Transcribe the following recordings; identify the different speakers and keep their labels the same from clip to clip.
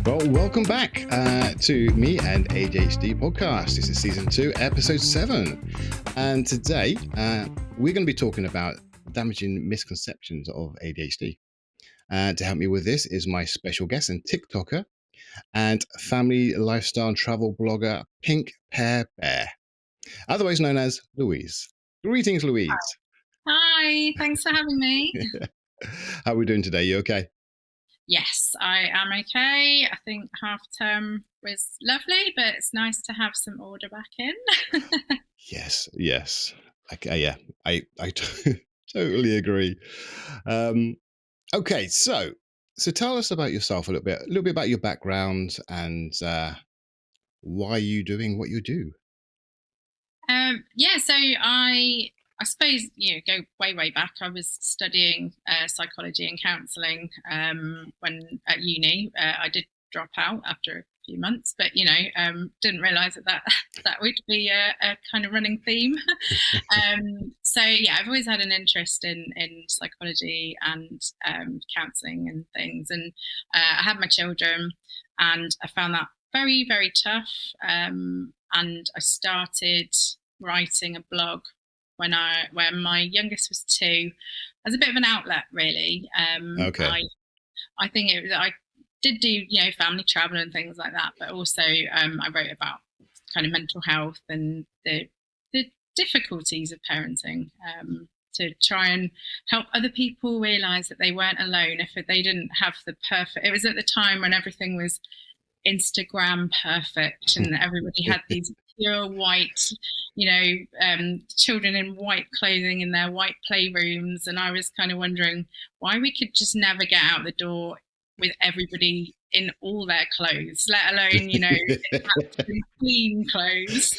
Speaker 1: Well, welcome back to me and ADHD podcast. This is season 2, episode 7. And today we're going to be talking about damaging misconceptions of ADHD. And to help me with this is my special guest and TikToker and family lifestyle travel blogger, Pink Pear Bear, otherwise known as Louise. Greetings, Louise.
Speaker 2: Hi, thanks for having me.
Speaker 1: How are we doing today? You okay?
Speaker 2: Yes, I am okay. I think half term was lovely, but it's nice to have some order back in.
Speaker 1: Yes. Okay, yeah, I totally agree. Okay, so tell us about yourself a little bit about your background and why you doing what you do.
Speaker 2: So I suppose go way back. I was studying psychology and counselling when at uni. I did drop out after a few months, but didn't realise that would be a kind of running theme. I've always had an interest in psychology and counselling and things, and I had my children, and I found that very, very tough. And I started writing a blog when my youngest was 2, as a bit of an outlet, really.
Speaker 1: Okay.
Speaker 2: I think I did do family travel and things like that, but also I wrote about kind of mental health and the difficulties of parenting, to try and help other people realize that they weren't alone if they didn't have the perfect. It was at the time when everything was Instagram perfect and everybody had these pure white, children in white clothing in their white playrooms, and I was kind of wondering why we could just never get out the door with everybody in all their clothes, let alone clean clothes.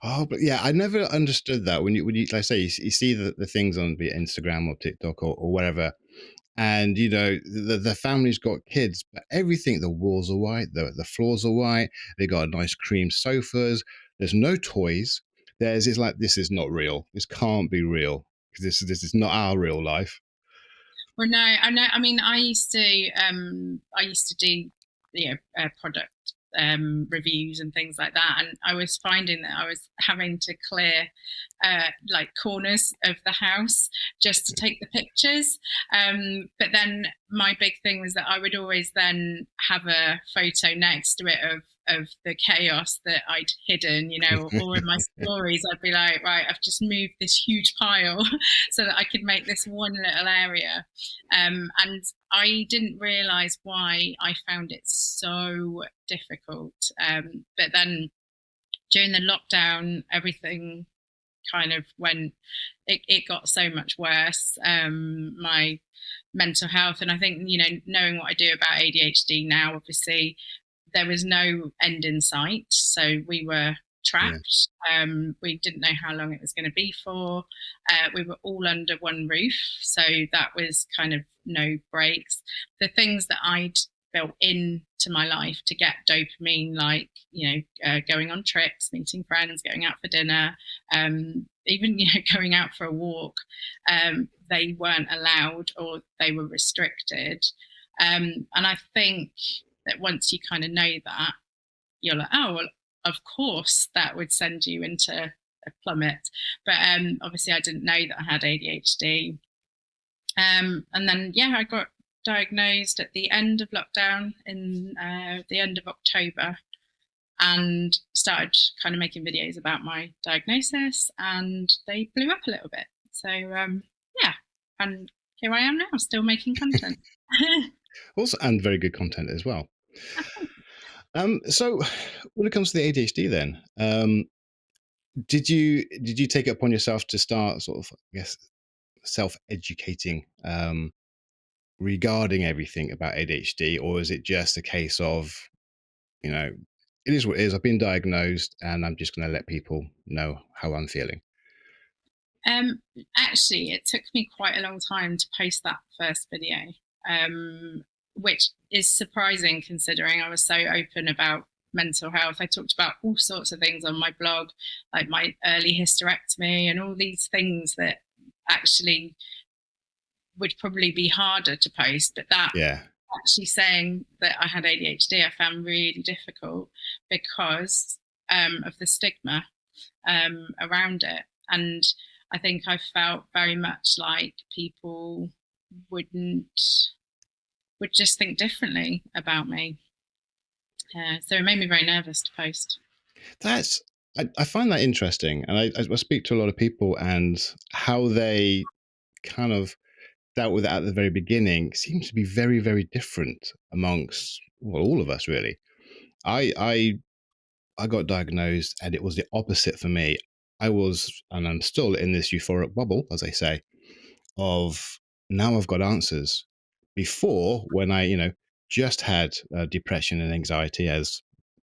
Speaker 1: Oh, but yeah, I never understood that when you like I say you see the things on be it Instagram or TikTok or whatever, and the family's got kids, but everything, the walls are white, the floors are white, they got nice cream sofas, there's no toys. It's like, this is not real, this can't be real, because this is not our real life.
Speaker 2: Well, no, I know. I mean, I used to do, product reviews and things like that, and I was finding that I was having to clear like corners of the house just to take the pictures. But then my big thing was that I would always then have a photo next to it of the chaos that I'd hidden, or in my stories, I'd be like, right, I've just moved this huge pile so that I could make this one little area. And I didn't realize why I found it so difficult. But then during the lockdown, everything kind of it got so much worse. My mental health, and I think, knowing what I do about ADHD now, obviously, there was no end in sight. So we were trapped. Yeah. We didn't know how long it was going to be for. We were all under one roof. So that was kind of no breaks. The things that I'd built into my life to get dopamine, like, going on trips, meeting friends, going out for dinner, even, going out for a walk, they weren't allowed, or they were restricted. And I think that once you kind of know that, you're like, oh, well, of course that would send you into a plummet. But obviously I didn't know that I had ADHD. And then, I got diagnosed at the end of lockdown in the end of October, and started kind of making videos about my diagnosis, and they blew up a little bit. So, and here I am now, still making content.
Speaker 1: Also, and very good content as well. So when it comes to the ADHD then, did you take it upon yourself to start sort of, I guess, self-educating regarding everything about ADHD, or is it just a case of, it is what it is, I've been diagnosed and I'm just going to let people know how I'm feeling?
Speaker 2: Actually, it took me quite a long time to post that first video, which is surprising considering I was so open about mental health. I talked about all sorts of things on my blog, like my early hysterectomy and all these things that actually would probably be harder to post. But that actually saying that I had ADHD, I found really difficult because of the stigma around it. And I think I felt very much like people wouldn't would just think differently about me. So it made me very nervous to post.
Speaker 1: That's I find that interesting, and I speak to a lot of people, and how they kind of dealt with it at the very beginning seems to be very, very different amongst, well, all of us really. I I I got diagnosed, and it was the opposite for me. I was, and I'm still in this euphoric bubble, as I say, of now I've got answers. Before, when I, just had depression and anxiety, as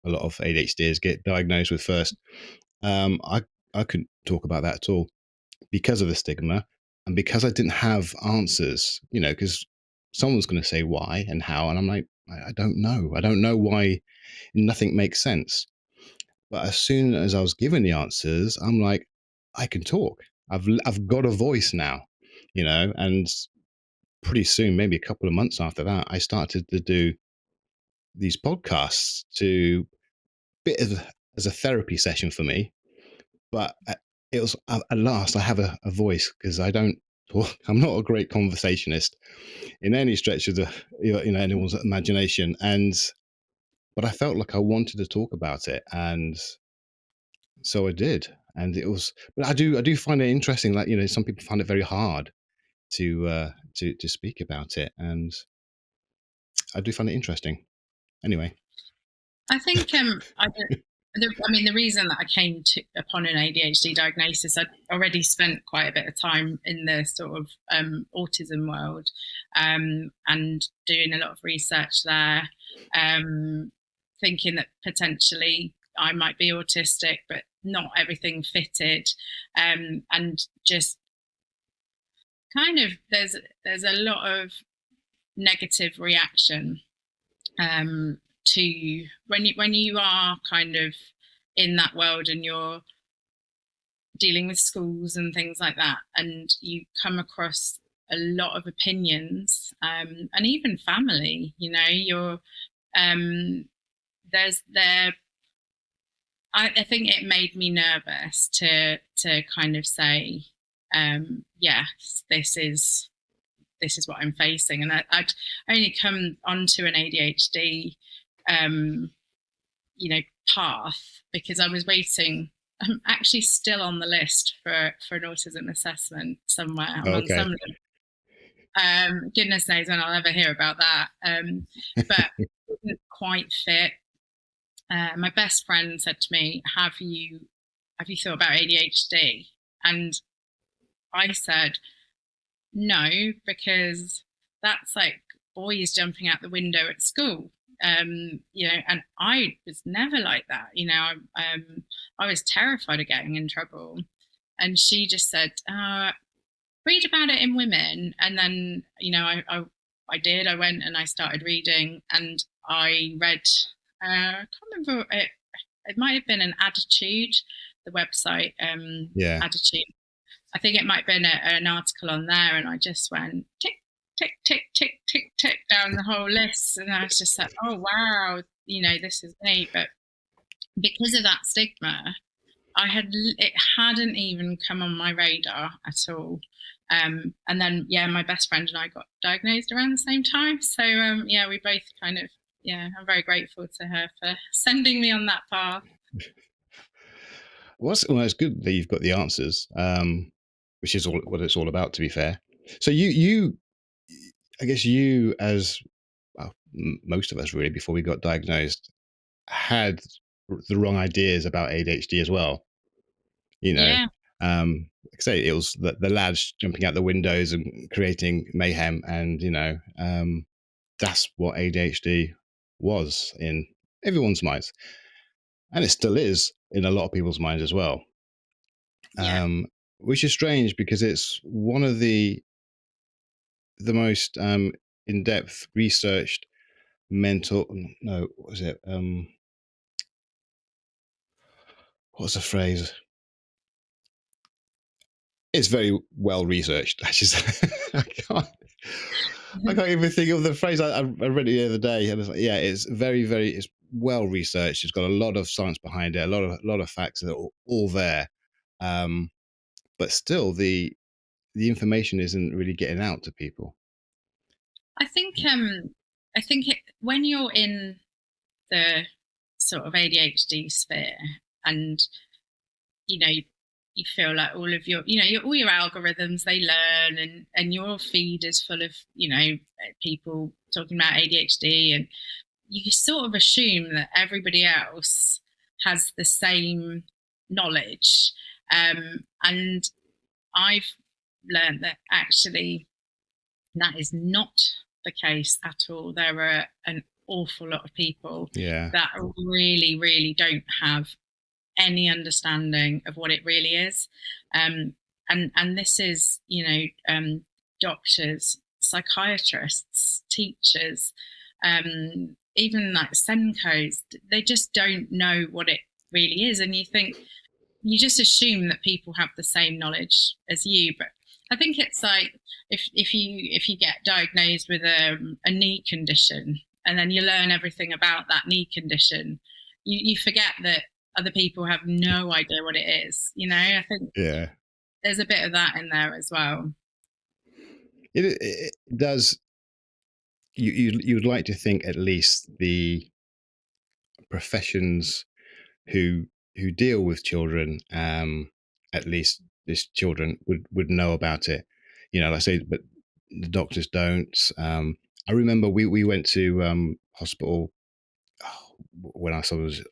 Speaker 1: a lot of ADHDers get diagnosed with first, um, I I couldn't talk about that at all because of the stigma, and because I didn't have answers. Because someone's going to say why and how, and I'm like, I don't know. I don't know why. Nothing makes sense. But as soon as I was given the answers, I'm like, I can talk. I've got a voice now, and pretty soon, maybe a couple of months after that, I started to do these podcasts to bit of as a therapy session for me. But it was at last I have a voice, because I don't talk. I'm not a great conversationist in any stretch of the anyone's imagination, and but I felt like I wanted to talk about it, and so I did. And it was, but I do find it interesting that some people find it very hard to speak about it, and I do find it interesting. Anyway.
Speaker 2: I think I mean, the reason that I came upon an ADHD diagnosis, I'd already spent quite a bit of time in the sort of autism world, and doing a lot of research there, thinking that potentially I might be autistic, but not everything fitted, and just kind of there's a lot of negative reaction to when you are kind of in that world and you're dealing with schools and things like that, and you come across a lot of opinions, and even family. You're there's there. I think it made me nervous to kind of say, yes, this is what I'm facing. And I'd only come onto an ADHD, um, path because I was waiting. I'm actually still on the list for an autism assessment somewhere. I'm on
Speaker 1: Okay.
Speaker 2: some. Goodness knows when I'll ever hear about that. But it didn't quite fit. My best friend said to me, "Have you thought about ADHD?" And I said, no, because that's like boys jumping out the window at school. And I was never like that. I was terrified of getting in trouble. And she just said, read about it in Women. And then, I did. I went and I started reading, and I read, I can't remember, it might have been an Attitude, the website,
Speaker 1: Yeah.
Speaker 2: Attitude. I think it might have been an article on there, and I just went tick, tick, tick, tick, tick, tick down the whole list, and I was just like, oh wow, this is me. But because of that stigma, it hadn't even come on my radar at all. And then my best friend and I got diagnosed around the same time. So we both kind of I'm very grateful to her for sending me on that path.
Speaker 1: Well, it's good that you've got the answers, which is all what it's all about, to be fair. So I guess you, as well, most of us really, before we got diagnosed, had the wrong ideas about ADHD as well. You know,
Speaker 2: Yeah,
Speaker 1: like I say, it was the lads jumping out the windows and creating mayhem, and that's what ADHD was in everyone's minds, and it still is in a lot of people's minds as well.
Speaker 2: yeah,
Speaker 1: Which is strange, because it's one of the most in-depth researched mental, no, what was it, what's the phrase, it's very well researched. I just I can't. I can't even think of the phrase. I read it the other day, and it's like, yeah, it's it's well researched. It's got a lot of science behind it, a lot of facts that are all there. Um, but still, the information isn't really getting out to people.
Speaker 2: I think when you're in the sort of ADHD sphere, and you know you feel like all of all your algorithms, they learn, and your feed is full of people talking about ADHD, and you sort of assume that everybody else has the same knowledge, and I've learned that actually that is not the case at all. There are an awful lot of people
Speaker 1: Yeah,
Speaker 2: that really, really don't have any understanding of what it really is. Um, and this is, doctors, psychiatrists, teachers, even like Senkos, they just don't know what it really is. And you just assume that people have the same knowledge as you. But I think it's like if you get diagnosed with a knee condition, and then you learn everything about that knee condition, you forget that other people have no idea what it is. I think
Speaker 1: yeah.
Speaker 2: there's a bit of that in there as well.
Speaker 1: It does. You would like to think at least the professions who deal with children, at least these children would know about it. Like I say, but the doctors don't. I remember we went to hospital, when I was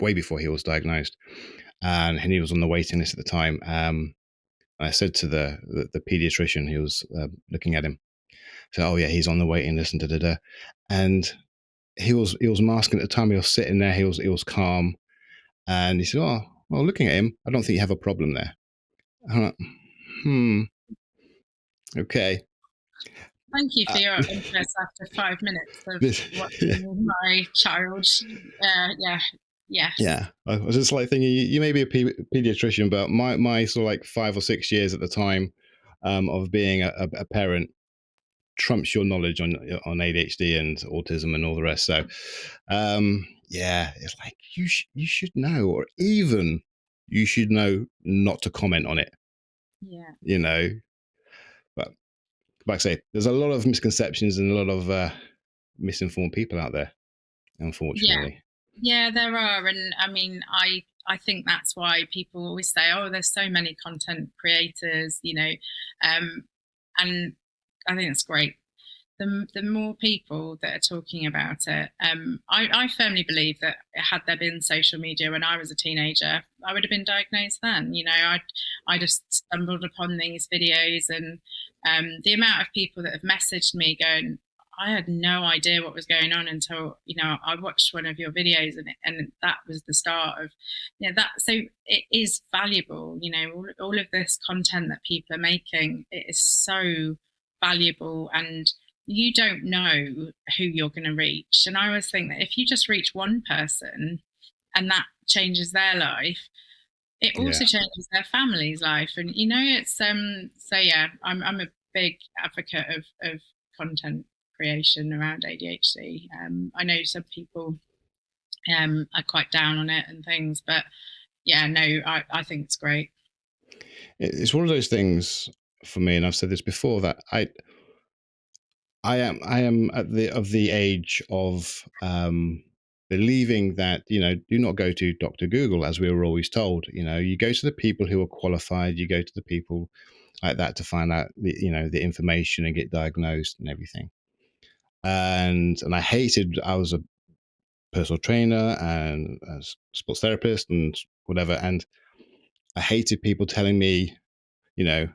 Speaker 1: way before he was diagnosed, and he was on the waiting list at the time. And I said to the pediatrician who was looking at him, so, oh yeah, he's on the waiting list, and da da da. And he was masking at the time. He was sitting there. He was calm, and he said, "Oh, well, looking at him, I don't think you have a problem there." I'm like, hmm, okay.
Speaker 2: Thank you
Speaker 1: Uh,
Speaker 2: for your interest after 5 minutes of
Speaker 1: this,
Speaker 2: watching my child. Yeah, yes,
Speaker 1: yeah, I was just like thinking, you may be a pediatrician, but my sort of like 5 or 6 years at the time, of being a parent trumps your knowledge on ADHD and autism and all the rest. So, yeah, it's like you should know, or even you should know not to comment on it.
Speaker 2: yeah.
Speaker 1: You know, but like I say, there's a lot of misconceptions and a lot of misinformed people out there,
Speaker 2: Yeah,
Speaker 1: unfortunately.
Speaker 2: yeah, there are, and I mean, I think that's why people always say, "Oh, there's so many content creators," and I think it's great. The more people that are talking about it, I firmly believe that had there been social media when I was a teenager, I would have been diagnosed then. I just stumbled upon these videos, and the amount of people that have messaged me going, I had no idea what was going on until I watched one of your videos, and that was the start of that. So it is valuable. All of this content that people are making, it is so valuable, and you don't know who you're going to reach. And I always think that if you just reach one person and that changes their life, it
Speaker 1: Yeah,
Speaker 2: also changes their family's life. And it's so yeah, I'm a big advocate of content creation around ADHD. I know some people are quite down on it and things, but yeah, no, I think it's great.
Speaker 1: it's one of those things for me, and I've said this before, that I am at the age of believing that, do not go to Dr. Google, as we were always told. You go to the people who are qualified. You go to the people like that to find out the information and get diagnosed and everything. And I was a personal trainer and a sports therapist and whatever, and I hated people telling me, you know,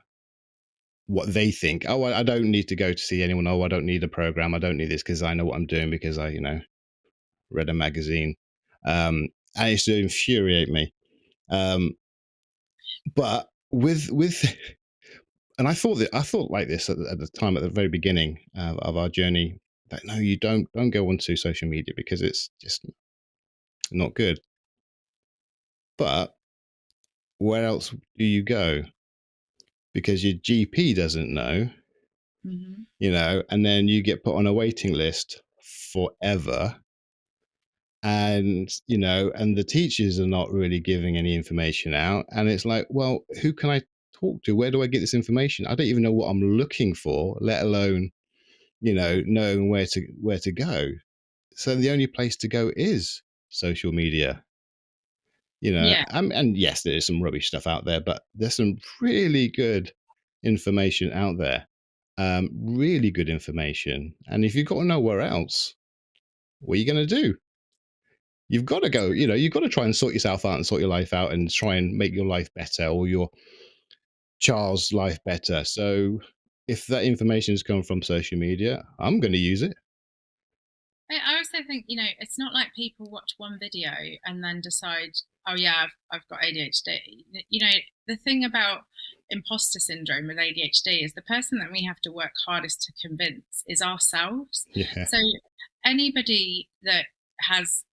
Speaker 1: what they think. Oh, I don't need to go to see anyone. Oh, I don't need a program. I don't need this because I know what I'm doing because I, read a magazine. And it used to infuriate me. But with, and I thought like this at the time, at the very beginning of our journey, that no, you don't go onto social media because it's just not good. But where else do you go? Because your GP doesn't know.
Speaker 2: Hmm.
Speaker 1: and then you get put on a waiting list forever. And the teachers are not really giving any information out. And it's like, well, who can I talk to? Where do I get this information? I don't even know what I'm looking for, let alone, knowing where to go. So the only place to go is social media.
Speaker 2: Yeah.
Speaker 1: And yes, there is some rubbish stuff out there, but there's some really good information out there. Really good information. And if you've got nowhere else, what are you going to do? You've got to go, you've got to try and sort yourself out and sort your life out and try and make your life better, or your child's life better. So if that information has come from social media, I'm going to use it.
Speaker 2: I also think, it's not like people watch one video and then decide, oh yeah, I've got ADHD. The thing about imposter syndrome with ADHD is the person that we have to work hardest to convince is ourselves.
Speaker 1: Yeah.
Speaker 2: So anybody that has,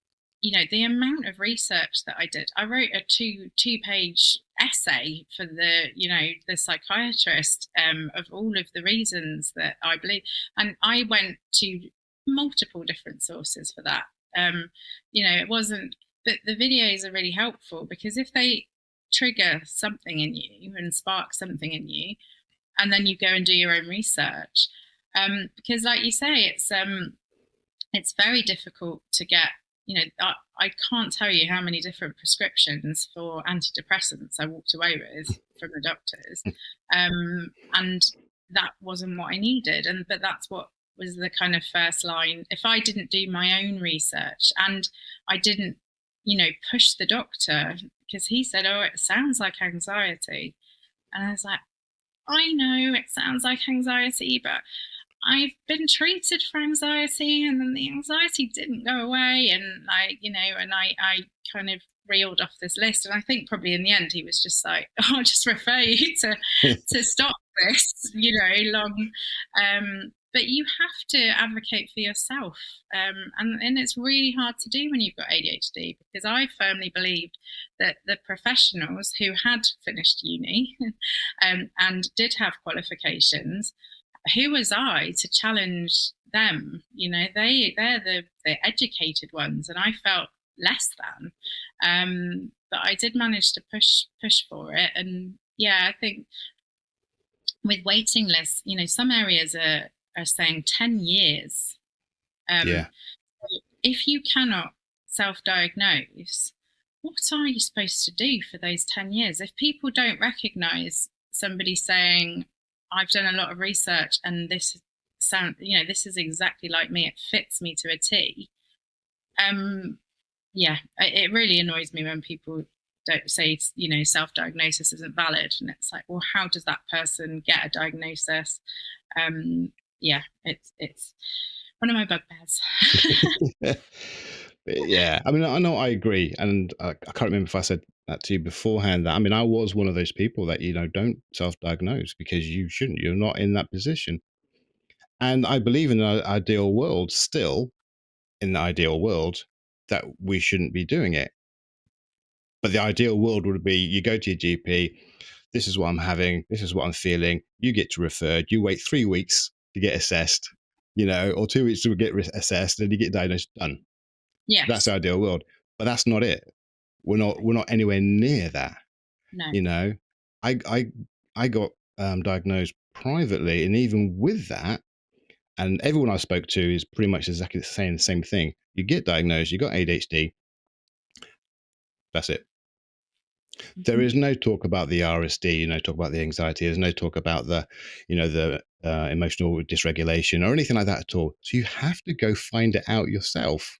Speaker 2: the amount of research that I did, I wrote a two-page essay for the psychiatrist, of all of the reasons that I believe, and I went to multiple different sources for that. It wasn't, but the videos are really helpful because if they trigger something in you and spark something in you, and then you go and do your own research, because like you say, it's very difficult to get. I can't tell you how many different prescriptions for antidepressants I walked away with from the doctors, and that wasn't what I needed. But that's what was the kind of first line. If I didn't do my own research and I didn't, push the doctor because he said, "Oh, it sounds like anxiety," and I was like, "I know it sounds like anxiety, but I've been treated for anxiety and then the anxiety didn't go away." And I kind of reeled off this list. And I think probably in the end, he was just like, "Oh, I'll just refer you to stop this, long." But you have to advocate for yourself. And it's really hard to do when you've got ADHD, because I firmly believed that the professionals who had finished uni and did have qualifications, who was I to challenge them? They're the educated ones, and I felt less than. But I did manage to push for it, and yeah, I think with waiting lists, some areas are saying 10 years.
Speaker 1: Yeah.
Speaker 2: If you cannot self-diagnose, what are you supposed to do for those 10 years? If people don't recognize somebody saying, "I've done a lot of research and this is exactly like me, it fits me to a T." Yeah, it really annoys me when people don't say, self-diagnosis isn't valid. And it's like, well, how does that person get a diagnosis? Yeah, it's one of my bugbears.
Speaker 1: Yeah, I mean, I know, I agree, and I can't remember if I said that to you beforehand. That, I mean, I was one of those people that don't self-diagnose, because you shouldn't. You're not in that position, and I believe in an ideal world, still in the ideal world, that we shouldn't be doing it. But the ideal world would be, you go to your GP. This is what I'm having. This is what I'm feeling. You get referred. You wait 3 weeks to get assessed, or 2 weeks to get assessed, and you get diagnosed. Done. That's
Speaker 2: Yes.
Speaker 1: the ideal world, but that's not it. We're not anywhere near that.
Speaker 2: No.
Speaker 1: I got diagnosed privately, and even with that, and everyone I spoke to is pretty much exactly saying the same thing. You get diagnosed, you got ADHD. That's it. There
Speaker 2: Mhm.
Speaker 1: is no talk about the RSD, talk about the anxiety. There's no talk about the emotional dysregulation or anything like that at all. So you have to go find it out yourself.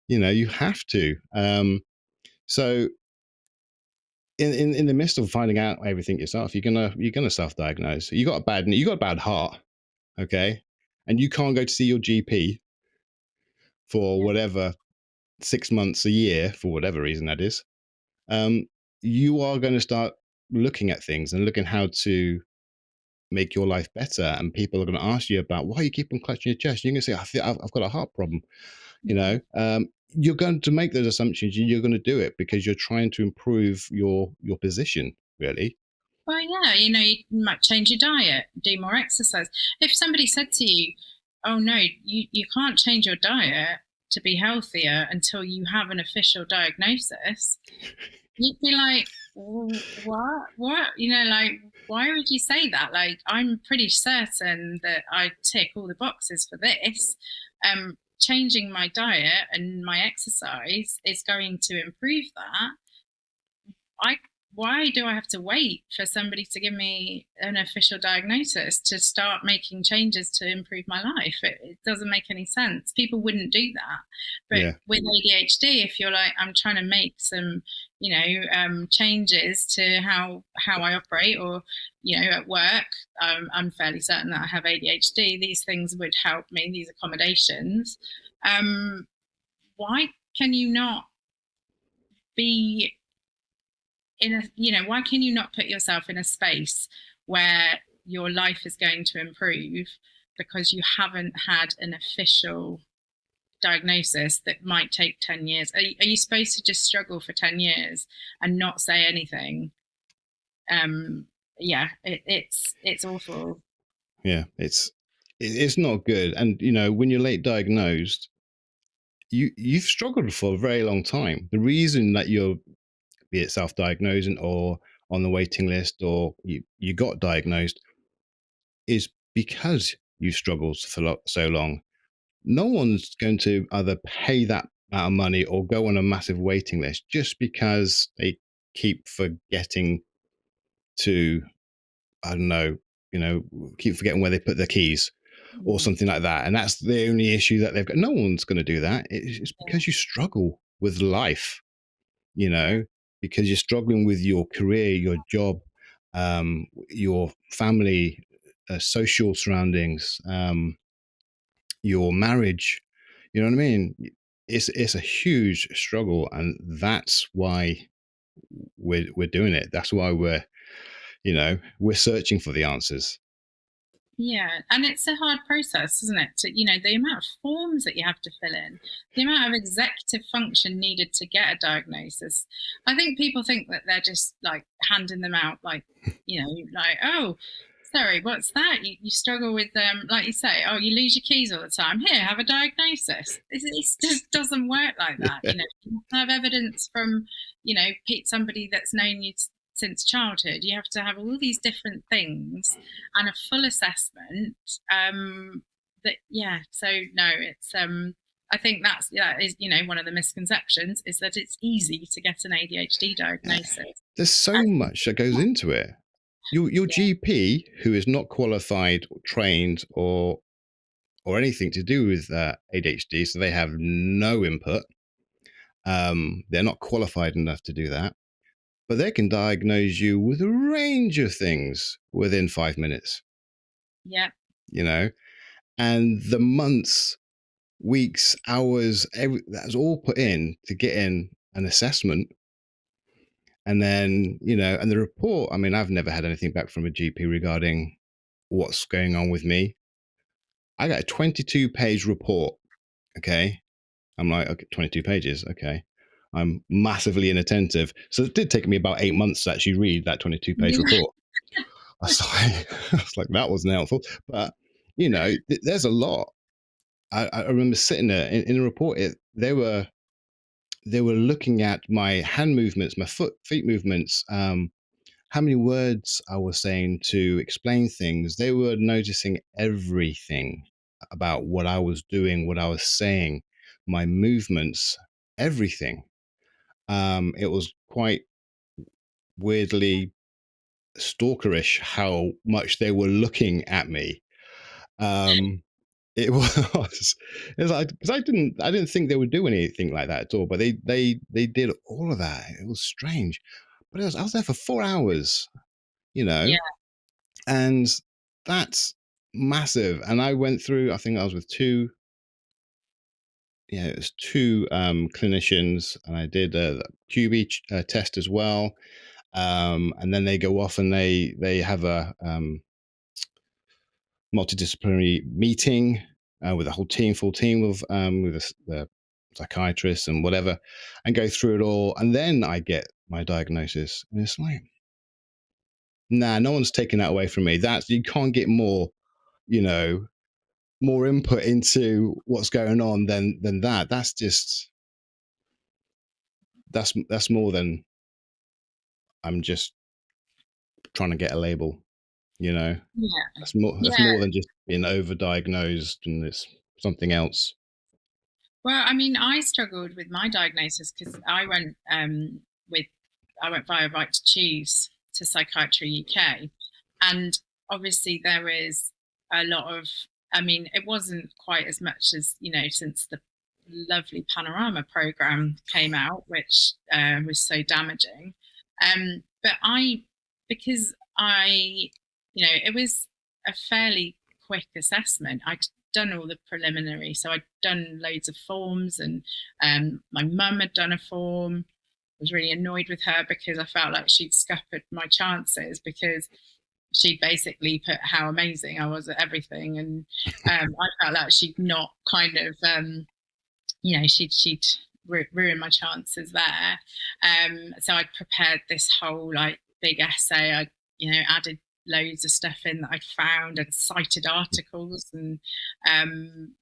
Speaker 2: Yeah.
Speaker 1: You have to. So in the midst of finding out everything yourself, you're gonna self-diagnose. You got a bad heart, okay, and you can't go to see your GP for
Speaker 2: Yeah.
Speaker 1: whatever, 6 months, a year, for whatever reason that is. Um, you are going to start looking at things and looking how to make your life better, and people are going to ask you about why you keep on clutching your chest. You're going to say, I've got a heart problem.
Speaker 2: Yeah.
Speaker 1: You're going to make those assumptions, and you're going to do it because you're trying to improve your position, really.
Speaker 2: Well, yeah, you might change your diet, do more exercise. If somebody said to you, "Oh no, you can't change your diet to be healthier until you have an official diagnosis," you'd be like, What? What? Like, why would you say that? Like, I'm pretty certain that I tick all the boxes for this. Changing my diet and my exercise is going to improve that. I Why do I have to wait for somebody to give me an official diagnosis to start making changes to improve my life? It doesn't make any sense. People wouldn't do that. But
Speaker 1: Yeah.
Speaker 2: with ADHD, if you're like, I'm trying to make some, changes to how I operate, or at work, I'm fairly certain that I have ADHD. These things would help me. These accommodations. Um, why can you not be why can you not put yourself in a space where your life is going to improve because you haven't had an official diagnosis that might take 10 years? Are you supposed to just struggle for 10 years and not say anything? Yeah, it's awful.
Speaker 1: Yeah. It's not good. And when you're late diagnosed, you've struggled for a very long time. The reason that you're, be it self-diagnosing or on the waiting list, or you got diagnosed, is because you struggled for so long. No one's going to either pay that amount of money or go on a massive waiting list just because they keep forgetting to, I don't know, keep forgetting where they put their keys or
Speaker 2: Mm,
Speaker 1: something like that. And that's the only issue that they've got. No one's going to do that. It's because you struggle with life, you
Speaker 2: yeah,
Speaker 1: know, because you're struggling with your career, your job, your family, social surroundings, your marriage. You know what I mean? It's a huge struggle, and that's why we're doing it. That's why we're searching for the answers.
Speaker 2: yeah, and it's a hard process, isn't it? The amount of forms that you have to fill in, the amount of executive function needed to get a diagnosis. I think people think that they're just like handing them out, like, like, oh, sorry, what's that? You struggle with, like you say, oh, you lose your keys all the time. Here, have a diagnosis. It just doesn't work like that.
Speaker 1: Yeah.
Speaker 2: You have evidence from, somebody that's known you since childhood. You have to have all these different things and a full assessment. So no, it's I think that is one of the misconceptions, is that it's easy to get an ADHD diagnosis.
Speaker 1: There's so much that goes into it. Your
Speaker 2: Yeah,
Speaker 1: GP, who is not qualified, or trained, or anything to do with ADHD, so they have no input. They're not qualified enough to do that, but they can diagnose you with a range of things within 5 minutes.
Speaker 2: yeah,
Speaker 1: You know, and the months, weeks, hours, that's all put in to get in an assessment. And then, and the report, I mean, I've never had anything back from a GP regarding what's going on with me. I got a 22-page report. Okay. I'm like, okay, 22 pages. Okay. I'm massively inattentive. So it did take me about 8 months to actually read that 22-page
Speaker 2: yeah,
Speaker 1: report. I was like, I was like, that wasn't helpful. But, there's a lot. I remember sitting there in a report. They were looking at my hand movements, my feet movements, how many words I was saying to explain things. They were noticing everything about what I was doing, what I was saying, my movements, everything. It was quite weirdly stalkerish how much they were looking at me. Um, it was, it was like, because I didn't think they would do anything like that at all, but they did all of that. It was strange, but I was there for 4 hours, you know,
Speaker 2: yeah,
Speaker 1: and that's massive. And I went through, I think I was with two, yeah, it was two clinicians, and I did a QB test as well. And then they go off and they have a multidisciplinary meeting with a whole team, full team of with the psychiatrists and whatever, and go through it all. And then I get my diagnosis, and it's like, Nah, no one's taking that away from me. That's, you can't get more, you know, more input into what's going on than that. That's just, that's more than I'm just trying to get a label, you know.
Speaker 2: Yeah.
Speaker 1: That's
Speaker 2: Yeah.
Speaker 1: more than just being overdiagnosed and it's something else.
Speaker 2: Well, I mean, I struggled with my diagnosis because with I went via Right to Choose to Psychiatry UK, and obviously there is a lot of. I mean, it wasn't quite as much as, since the lovely Panorama program came out, which was so damaging. But because it was a fairly quick assessment. I'd done all the preliminary, so I'd done loads of forms, and my mum had done a form. I was really annoyed with her because I felt like she'd scuppered my chances, because she'd basically put how amazing I was at everything, and I felt like she'd not kind of she'd ruined my chances there. So I'd prepared this whole like big essay. I added loads of stuff in that I'd found and cited articles, and um,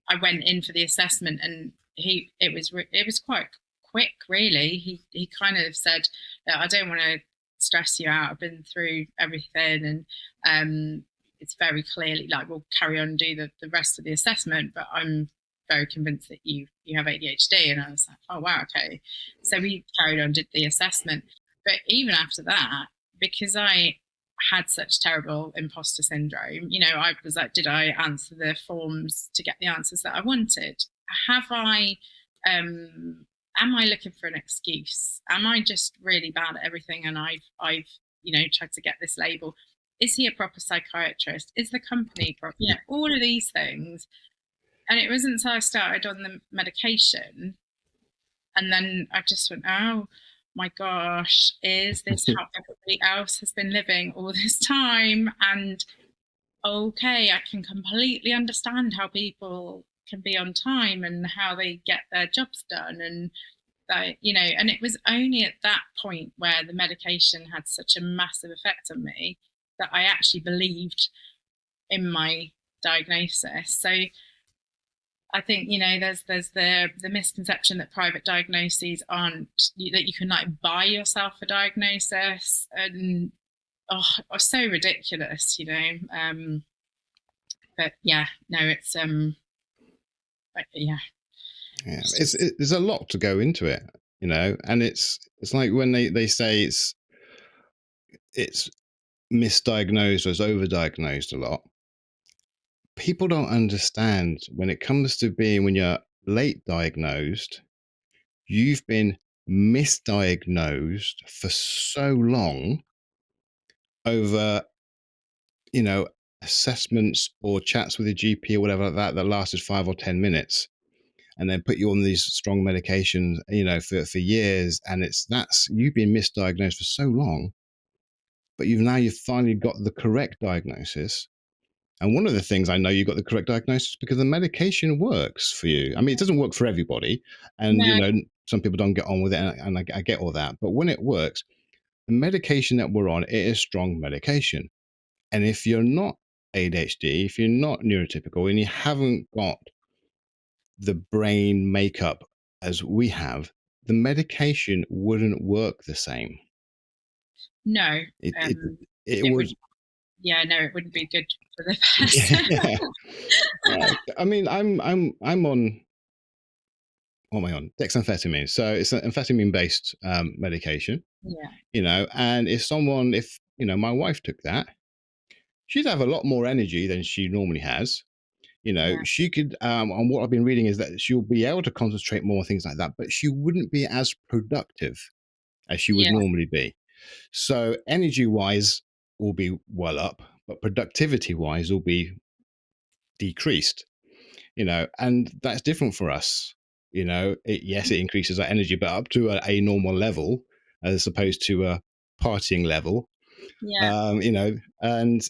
Speaker 2: I went in for the assessment, and it was quite quick, really. He kind of said that I don't want to stress you out. I've been through everything, and it's very clearly like we'll carry on and do the rest of the assessment, but I'm very convinced that you have ADHD. And I was like, oh wow, okay. So we carried on, did the assessment, but even after that, because I had such terrible imposter syndrome, I was like, did I answer the forms to get the answers that I wanted? Have I am I looking for an excuse? Am I just really bad at everything, and I've tried to get this label? Is he a proper psychiatrist? Is the company proper? All of these things. And it wasn't until I started on the medication, and then I just went, oh my gosh, is this how everybody else has been living all this time? And okay, I can completely understand how people can be on time and how they get their jobs done. And and it was only at that point where the medication had such a massive effect on me that I actually believed in my diagnosis. So I think there's the misconception that private diagnoses aren't, that you can like buy yourself a diagnosis, and so ridiculous, but yeah, no, it's yeah,
Speaker 1: Yeah,
Speaker 2: it's just
Speaker 1: there's a lot to go into it, and it's like when they say it's misdiagnosed or it's overdiagnosed a lot. People don't understand when it comes to being when you're late diagnosed, you've been misdiagnosed for so long over, you know, assessments or chats with a GP or whatever like that lasted 5 or 10 minutes, and then put you on these strong medications, for years. And that's you've been misdiagnosed for so long, but you've finally got the correct diagnosis. And one of the things I know you got the correct diagnosis because the medication works for you. I mean, it doesn't work for everybody, and
Speaker 2: no,
Speaker 1: some people don't get on with it, and I get all that. But when it works, the medication that we're on, it is strong medication. And if you're not ADHD, if you're not neurotypical, and you haven't got the brain makeup as we have, the medication wouldn't work the same.
Speaker 2: no,
Speaker 1: It it
Speaker 2: um,
Speaker 1: it
Speaker 2: it
Speaker 1: would.
Speaker 2: would, yeah, no, it wouldn't be good for the person.
Speaker 1: Yeah. I mean, I'm on what am I on? Dexamphetamine. So it's an amphetamine based medication,
Speaker 2: Yeah,
Speaker 1: and if my wife took that, she'd have a lot more energy than she normally has.
Speaker 2: yeah,
Speaker 1: She could, and what I've been reading is that she'll be able to concentrate more, things like that, but she wouldn't be as productive as she would
Speaker 2: yeah,
Speaker 1: normally be. So energy wise, will be well up, but productivity wise, will be decreased. And that's different for us. Yes, it increases our energy, but up to a normal level, as opposed to a partying level.
Speaker 2: yeah,
Speaker 1: And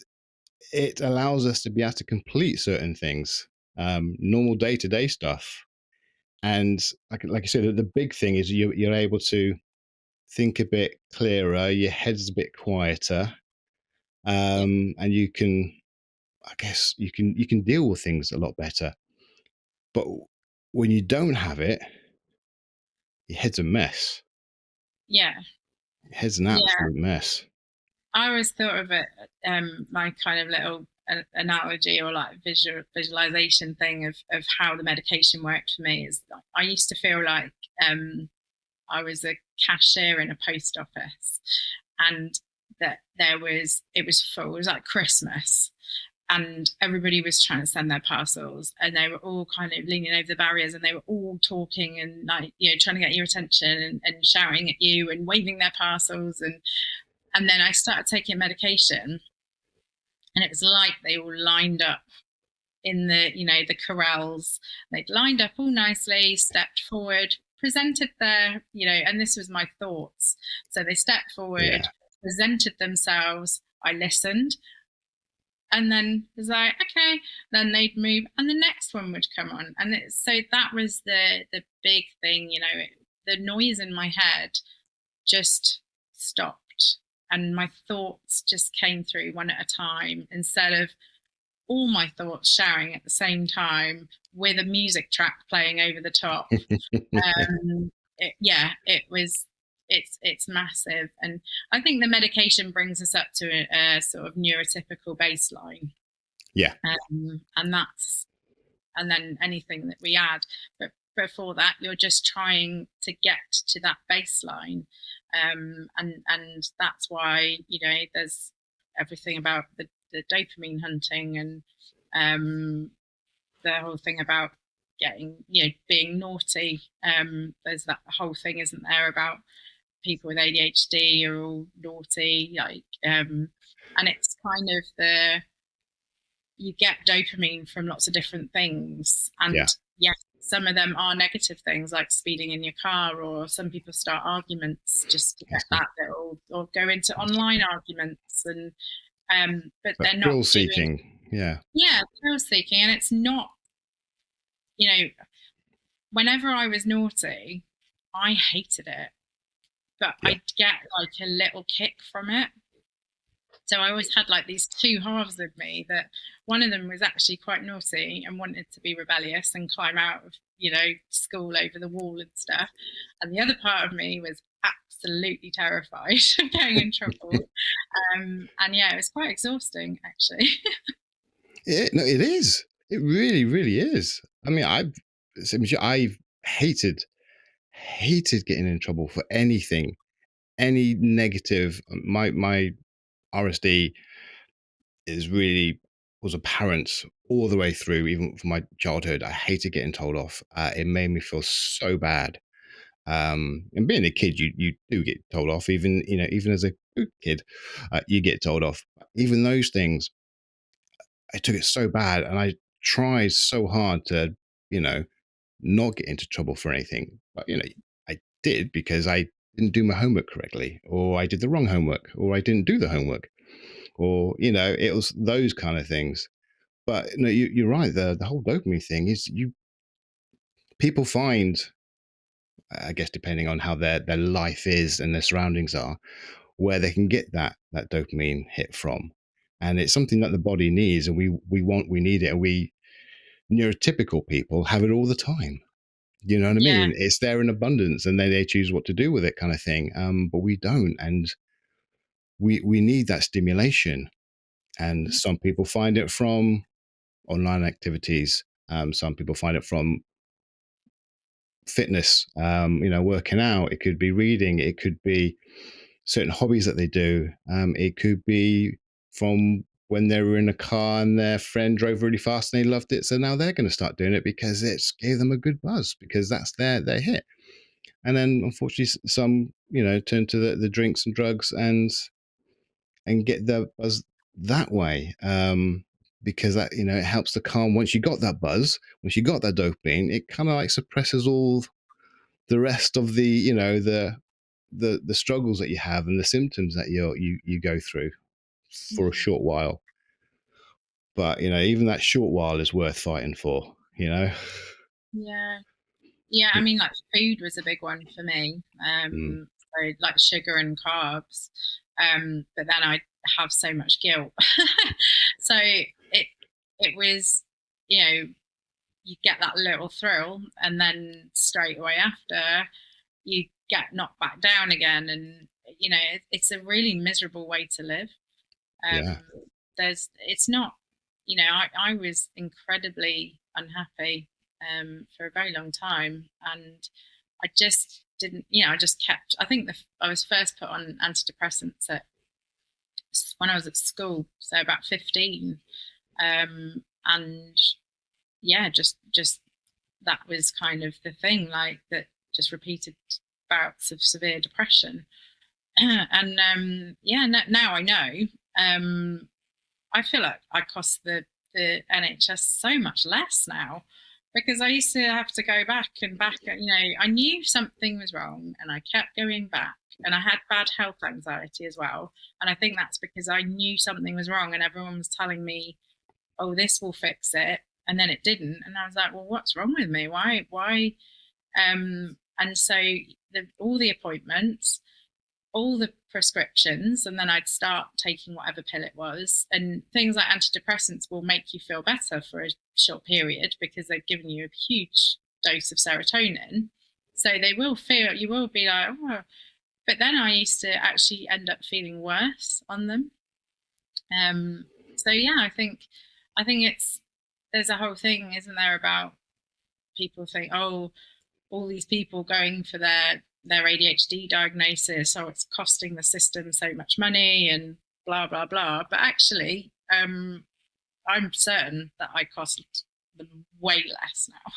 Speaker 1: it allows us to be able to complete certain things, normal day to day stuff. And like I said, the big thing is you're able to think a bit clearer, your head's a bit quieter,
Speaker 2: Yeah.
Speaker 1: and you can, I guess, you can deal with things a lot better. But when you don't have it, your head's a mess.
Speaker 2: Yeah.
Speaker 1: Your head's an
Speaker 2: Yeah.
Speaker 1: absolute mess.
Speaker 2: I always thought of it, my kind of little analogy or like visualization thing of how the medication worked for me is I used to feel like I was a cashier in a post office, and that it was full. It was like Christmas, and everybody was trying to send their parcels, and they were all kind of leaning over the barriers, and they were all talking and like trying to get your attention and shouting at you and waving their parcels, and then I started taking medication, and it was like they all lined up in the corrals. They'd lined up all nicely, stepped forward, presented and this was my thoughts. So they stepped forward,
Speaker 1: Yeah,
Speaker 2: presented themselves. I listened, and then was like, okay. Then they'd move, and the next one would come on, and so that was the big thing. The noise in my head just stopped, and my thoughts just came through one at a time instead of all my thoughts showering at the same time with a music track playing over the top. It was. It's massive, and I think the medication brings us up to a sort of neurotypical baseline,
Speaker 1: yeah,
Speaker 2: and then anything that we add. But before that, you're just trying to get to that baseline, and that's why there's everything about the dopamine hunting, and the whole thing about getting being naughty. There's that whole thing, isn't there, about people with ADHD are all naughty, and it's kind of you get dopamine from lots of different things,
Speaker 1: yeah,
Speaker 2: and yes, some of them are negative things like speeding in your car, or some people start arguments just to get
Speaker 1: exactly.
Speaker 2: that little, or go into online arguments, and but
Speaker 1: But
Speaker 2: they're not
Speaker 1: thrill
Speaker 2: doing,
Speaker 1: seeking, yeah,
Speaker 2: yeah, thrill seeking, and it's not, you know whenever I was naughty, I hated it, but
Speaker 1: yeah.
Speaker 2: I'd get like a little kick from it. So I always had like these two halves of me, that one of them was actually quite naughty and wanted to be rebellious and climb out of, school over the wall and stuff. And the other part of me was absolutely terrified of getting in trouble. And yeah, it was quite exhausting actually.
Speaker 1: No, it is. It really, really is. I mean, I've hated getting in trouble for anything, any negative. My RSD is really was apparent all the way through, even from my childhood. I hated getting told off. It made me feel so bad. And being a kid, you do get told off. Even even as a good kid, you get told off. Even those things, I took it so bad, and I tried so hard to you know not get into trouble for anything. But I did because I didn't do my homework correctly, or I did the wrong homework, or I didn't do the homework, or it was those kind of things. But no, you're right. The whole dopamine thing is people find, I guess, depending on how their life is and their surroundings are, where they can get that dopamine hit from, and it's something that the body needs, and we need it, and we neurotypical people have it all the time. You know what I
Speaker 2: Yeah.
Speaker 1: mean? It's there in abundance, and then they choose what to do with it, kind of thing. But we don't, and we need that stimulation. And some people find it from online activities. Some people find it from fitness. Working out. It could be reading. It could be certain hobbies that they do. It could be from when they were in a car and their friend drove really fast and they loved it, so now they're going to start doing it because it gave them a good buzz, because that's their hit. And then unfortunately some turn to the drinks and drugs and get the buzz that way, because that it helps to calm. Once you got that buzz, once you got that dopamine, it kind of like suppresses all the rest of the struggles that you have and the symptoms that you go through for a
Speaker 2: Mm.
Speaker 1: short while. But even that short while is worth fighting for.
Speaker 2: Yeah. Yeah, I mean, like food was a big one for me.
Speaker 1: Mm,
Speaker 2: so like sugar and carbs. But then I have so much guilt. So it was, you know, you get that little thrill, and then straight away after you get knocked back down again, and it's a really miserable way to live.
Speaker 1: Yeah.
Speaker 2: Um, it's not, I was incredibly unhappy for a very long time, and I just didn't, I just kept. I think I was first put on antidepressants when I was at school, so about 15, and yeah, just that was kind of the thing, like that, just repeated bouts of severe depression. And yeah, now I know. I feel like I cost the NHS so much less now, because I used to have to go back and back. I knew something was wrong, and I kept going back. And I had bad health anxiety as well. And I think that's because I knew something was wrong, and everyone was telling me, "Oh, this will fix it," and then it didn't. And I was like, "Well, what's wrong with me? Why?" And so all the appointments, all the prescriptions, and then I'd start taking whatever pill it was. And things like antidepressants will make you feel better for a short period because they've given you a huge dose of serotonin. So you will be like, oh. But then I used to actually end up feeling worse on them. So yeah, I think there's a whole thing, isn't there, about people think, oh, all these people going for their ADHD diagnosis, oh, it's costing the system so much money and blah blah blah. But actually, I'm certain that I cost them way less now.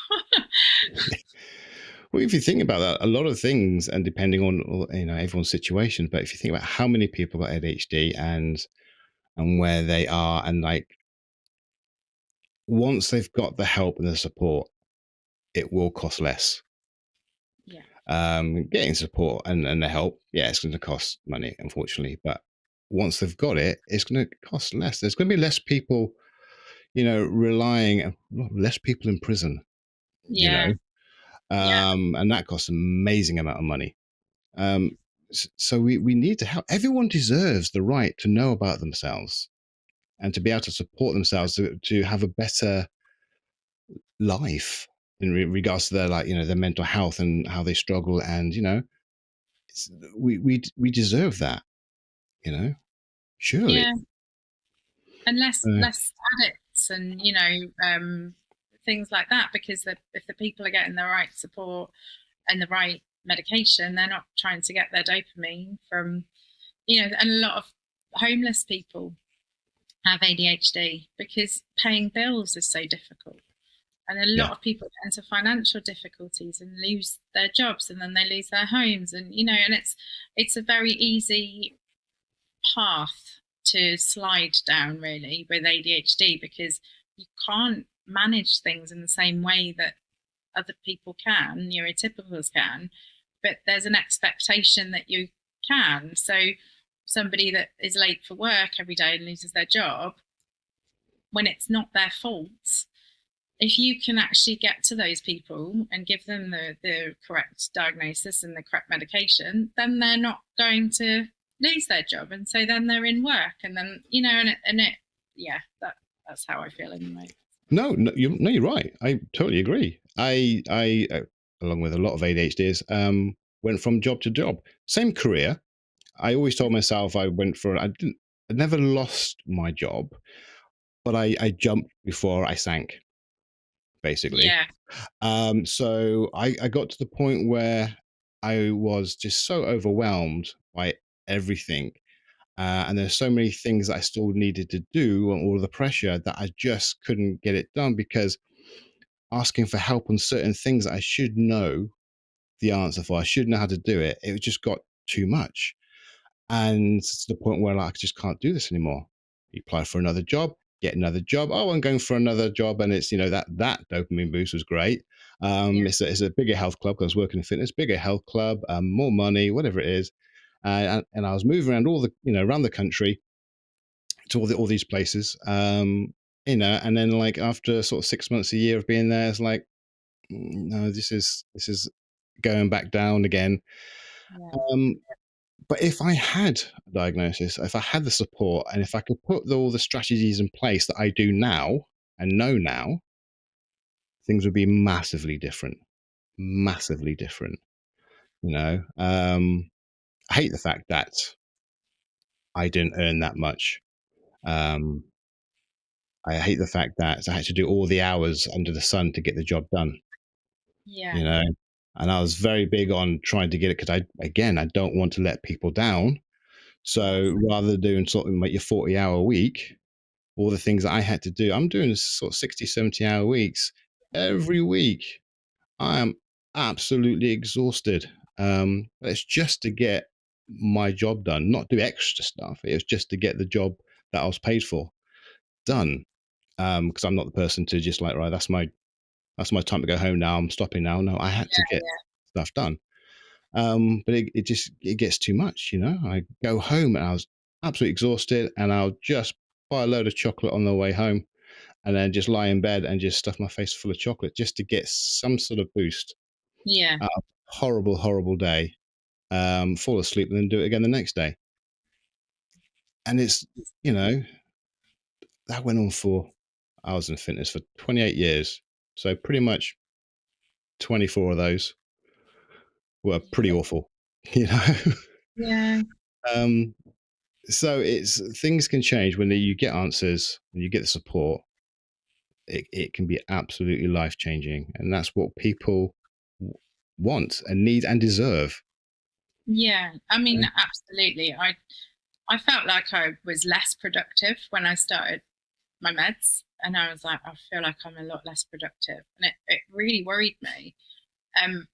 Speaker 1: Well, if you think about that, a lot of things, and depending on everyone's situation, but if you think about how many people got ADHD and where they are, and like once they've got the help and the support, it will cost less.
Speaker 2: Yeah,
Speaker 1: Getting support and the help, yeah, it's going to cost money, unfortunately. But once they've got it, it's going to cost less. There's going to be less people, less people in prison,
Speaker 2: yeah, yeah,
Speaker 1: and that costs an amazing amount of money. So we need to help. Everyone deserves the right to know about themselves and to be able to support themselves to have a better life in regards to their their mental health and how they struggle, and we deserve that, surely.
Speaker 2: yeah. And
Speaker 1: uh,
Speaker 2: less addicts, and things like that, because if the people are getting the right support and the right medication, they're not trying to get their dopamine from, and a lot of homeless people have ADHD because paying bills is so difficult. And a
Speaker 1: yeah,
Speaker 2: lot of people get into financial difficulties and lose their jobs, and then they lose their homes, and and it's a very easy path to slide down, really, with ADHD, because you can't manage things in the same way that other people can, neurotypicals can, but there's an expectation that you can. So somebody that is late for work every day and loses their job, when it's not their fault, if you can actually get to those people and give them the correct diagnosis and the correct medication, then they're not going to lose their job. And so then they're in work, and then, yeah, that's how I feel anyway.
Speaker 1: no, you're right. I totally agree. I along with a lot of ADHDs, went from job to job, same career. I always told myself I never lost my job, but I jumped before I sank, basically.
Speaker 2: Yeah,
Speaker 1: So I got to the point where I was just so overwhelmed by everything. And there's so many things that I still needed to do, and all of the pressure, that I just couldn't get it done, because asking for help on certain things that I should know the answer for, I should know how to do it, it just got too much. And to the point where, like, I just can't do this anymore. You apply for another job, get another job. Oh, I'm going for another job, and it's that dopamine boost was great.
Speaker 2: yeah,
Speaker 1: It's a bigger health club, because I was working in fitness, bigger health club, more money, whatever it is. And I was moving around around the country to all these places. And then, like, after sort of 6 months, a year of being there, it's like, no, this is going back down again.
Speaker 2: yeah,
Speaker 1: But if I had a diagnosis, if I had the support, and if I could put all the strategies in place that I do now and know now, things would be massively different. Massively different. You know, I hate the fact that I didn't earn that much. Um, I hate the fact that I had to do all the hours under the sun to get the job done.
Speaker 2: Yeah.
Speaker 1: You know, and I was very big on trying to get it because I don't want to let people down. So
Speaker 2: Yes.
Speaker 1: rather than doing something like your 40-hour week, all the things that I had to do, I'm doing sort of 60, 70-hour weeks every week. I am absolutely exhausted. It's just to get my job done, not do extra stuff. It was just to get the job that I was paid for done. Because I'm not the person to just like, right, that's my time to go home now. I'm stopping now. No, I had to get
Speaker 2: Yeah.
Speaker 1: stuff done. But it gets too much, you know. I go home and I was absolutely exhausted, and I'll just buy a load of chocolate on the way home, and then just lie in bed and just stuff my face full of chocolate just to get some sort of boost
Speaker 2: Yeah.
Speaker 1: out of a horrible, horrible day. Fall asleep and then do it again the next day. And it's, you know, that went on for, I was in fitness for 28 years. So pretty much 24 of those were pretty awful, you know.
Speaker 2: Yeah.
Speaker 1: um, so it's things can change when you get answers and you get the support. It can be absolutely life changing, and that's what people want and need and deserve.
Speaker 2: Yeah. I mean, absolutely. I felt like I was less productive when I started my meds, and I was like, I feel like I'm a lot less productive, and it really worried me.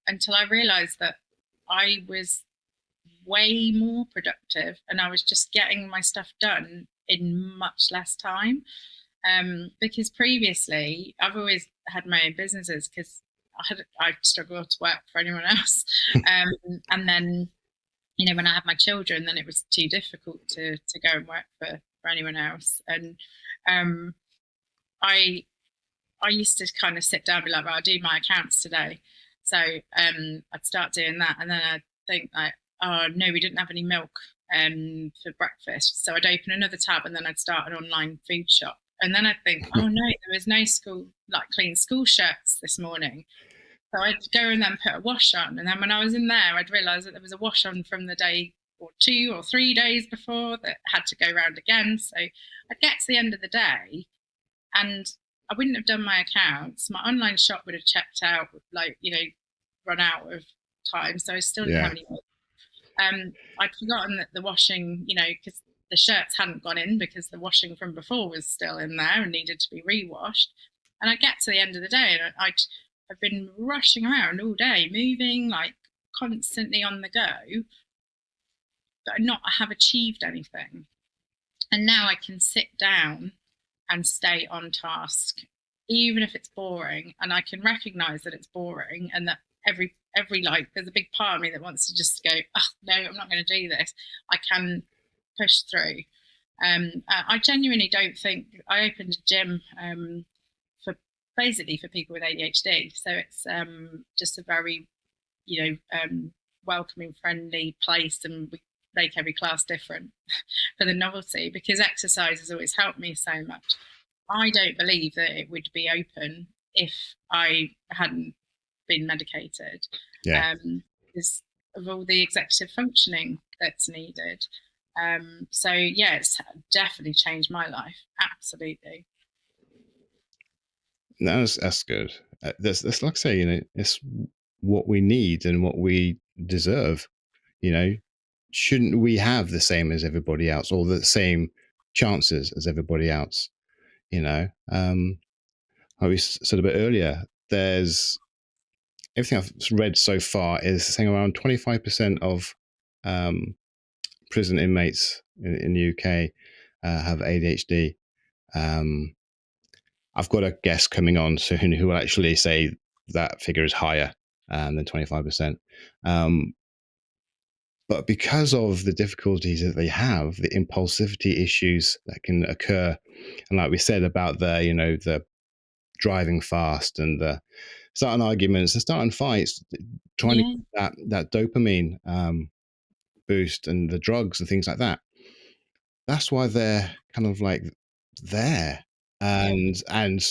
Speaker 2: Until I realized that I was way more productive and I was just getting my stuff done in much less time. Because previously I've always had my own businesses because I struggled to work for anyone else. And then, when I had my children, then it was too difficult to go and work for anyone else. And um, I I used to kind of sit down and be like, well, I'll do my accounts today. So I'd start doing that, and then I'd think like, oh no, we didn't have any milk for breakfast. So I'd open another tab, and then I'd start an online food shop. And then I'd think, oh no, there was no school like clean school shirts this morning. So I'd go and then put a wash on, and then when I was in there, I'd realise that there was a wash on from the day or 2 or 3 days before that had to go round again. So I'd get to the end of the day, and I wouldn't have done my accounts. My online shop would have checked out, like, run out of time. So I still didn't have
Speaker 1: Yeah,
Speaker 2: any. I'd forgotten that the washing, because the shirts hadn't gone in because the washing from before was still in there and needed to be rewashed. And I'd get to the end of the day and I've been rushing around all day, moving like constantly on the go, but not have achieved anything. And now I can sit down and stay on task, even if it's boring. And I can recognize that it's boring and that every like there's a big part of me that wants to just go, oh no, I'm not going to do this. I can push through. I genuinely don't think I opened a gym for basically for people with ADHD. So it's just a very welcoming, friendly place, and we make every class different for the novelty because exercise has always helped me so much. I don't believe that it would be open if I hadn't been medicated,
Speaker 1: yeah.
Speaker 2: because of all the executive functioning that's needed. So yeah, it's definitely changed my life. Absolutely.
Speaker 1: No, that's good. That's like I say, it's what we need and what we deserve. You know, shouldn't we have the same as everybody else or the same chances as everybody else? You know, like we said a bit earlier, there's everything I've read so far is saying around 25% of um, prison inmates in the UK have ADHD. Um, I've got a guest coming on soon who will actually say that figure is higher than 25%. But because of the difficulties that they have, the impulsivity issues that can occur, and like we said about the driving fast and the starting arguments and starting fights, trying to
Speaker 2: Yeah.
Speaker 1: get that dopamine boost and the drugs and things like that. That's why they're kind of like there,
Speaker 2: Yeah.
Speaker 1: and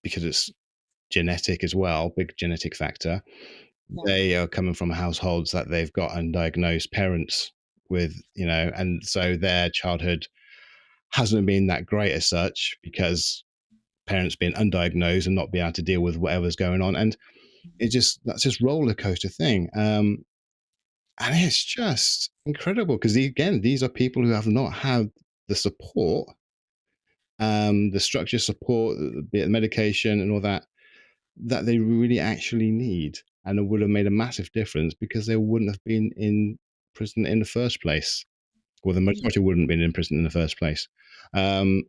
Speaker 1: because it's genetic as well, big genetic factor.
Speaker 2: Yeah.
Speaker 1: They are coming from households that they've got undiagnosed parents with, and so their childhood hasn't been that great as such because parents being undiagnosed and not being able to deal with whatever's going on, and that's this roller coaster thing. And it's just incredible because again, these are people who have not had the support, the structure support, the medication, and all that they really actually need, and it would have made a massive difference because they wouldn't have been in prison in the first place. Well, the
Speaker 2: Yeah.
Speaker 1: majority wouldn't have been in prison in the first place, um,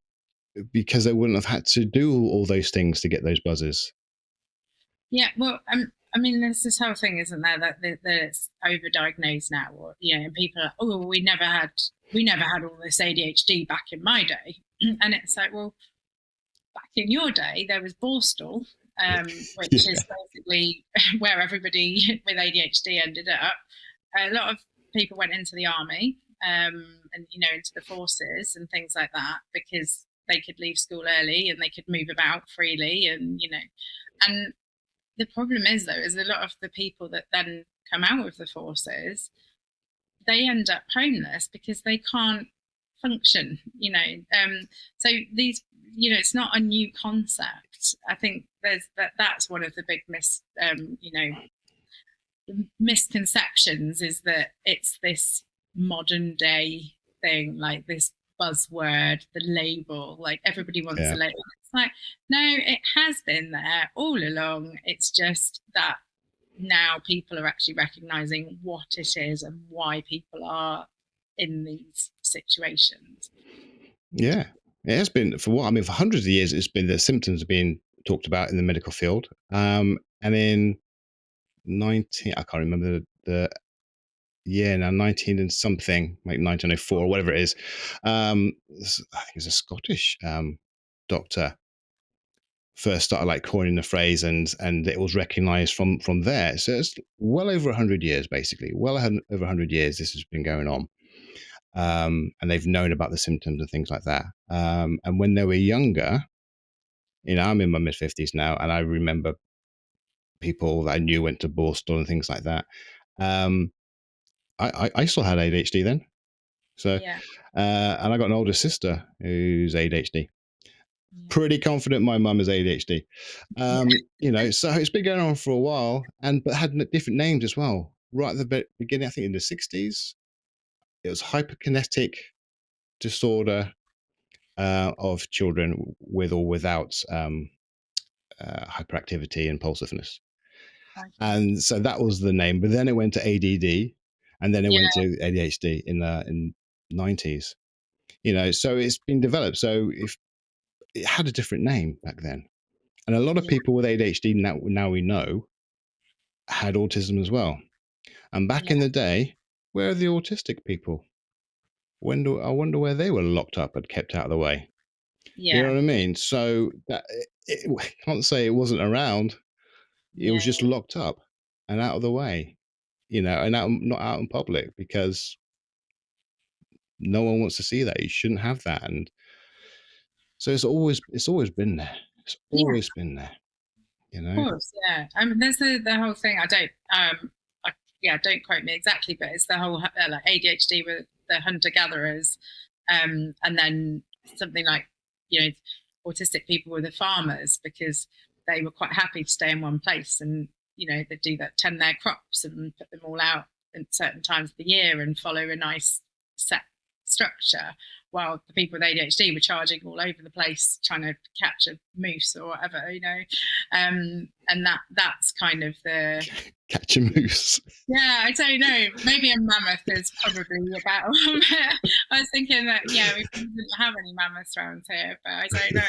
Speaker 1: because they wouldn't have had to do all those things to get those buzzes.
Speaker 2: Yeah, well, I mean, there's this whole thing, isn't there, that it's overdiagnosed now, or and people are, oh, we never had all this ADHD back in my day, and it's like, well, back in your day, there was Borstal, which
Speaker 1: Yeah,
Speaker 2: is basically where everybody with ADHD ended up. A lot of people went into the army, and into the forces and things like that because they could leave school early and they could move about freely, and the problem is though is a lot of the people that then come out of the forces, they end up homeless because they can't function. So these, it's not a new concept. I think that's one of the big misconceptions, is that it's this modern day thing, like this buzzword, the label, like everybody wants a
Speaker 1: yeah,
Speaker 2: label. It's like, no, it has been there all along. It's just that now people are actually recognizing what it is and why people are in these situations.
Speaker 1: yeah. It has been for what I mean for hundreds of years. It's been the symptoms are being talked about in the medical field, and in 19, I can't remember the year now, 19 and something, like 1904 or whatever it is. I think it's a Scottish doctor first started like coining the phrase, and it was recognized from there. So it's well over 100 years, basically, over 100 years this has been going on. And they've known about the symptoms and things like that. And when they were younger, I'm in my mid 50s now, and I remember people that I knew went to Borstal and things like that. um, I still had ADHD then. So,
Speaker 2: Yeah,
Speaker 1: and I got an older sister who's ADHD.
Speaker 2: yeah,
Speaker 1: Pretty confident my mum is ADHD.
Speaker 2: yeah.
Speaker 1: So it's been going on for a while, and but had different names as well. Right at the beginning, I think in the 60s, it was hyperkinetic disorder of children with or without hyperactivity and impulsiveness.
Speaker 2: Okay.
Speaker 1: And so that was the name. But then it went to ADD, and then it
Speaker 2: Yeah,
Speaker 1: went to ADHD in 90s. So it's been developed. So if it had a different name back then, and a lot of
Speaker 2: yeah,
Speaker 1: people with ADHD now we know had autism as well. And back
Speaker 2: yeah,
Speaker 1: in the day, where are the autistic people? I wonder where they were locked up and kept out of the way. You know
Speaker 2: yeah.
Speaker 1: what I mean? So can't say it wasn't around. It was
Speaker 2: Yeah,
Speaker 1: just locked up and out of the way, and not out in public because no one wants to see that. You shouldn't have that. And so it's always been there. It's
Speaker 2: yeah.
Speaker 1: always been there, you know?
Speaker 2: Course, yeah. I mean, there's the whole thing. Yeah, don't quote me exactly, but it's the whole like ADHD with the hunter gatherers, and then something like you know autistic people were the farmers because they were quite happy to stay in one place, and they do that, tend their crops and put them all out at certain times of the year and follow a nice set structure, while the people with ADHD were charging all over the place trying to catch a moose or whatever. And that's kind of the.
Speaker 1: Catch a moose.
Speaker 2: Yeah, I don't know. Maybe a mammoth is probably a better one. I was thinking that we didn't have any mammoths around here, but I don't know.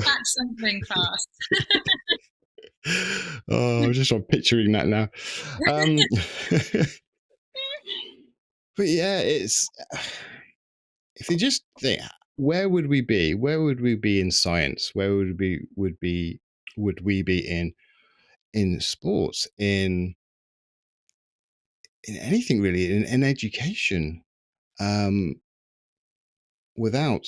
Speaker 2: Catch something fast.
Speaker 1: Oh, I'm just picturing that now. Um, but yeah, it's if you just think, where would we be? Where would we be in science? Where would we be in sports, in in anything really, in education, without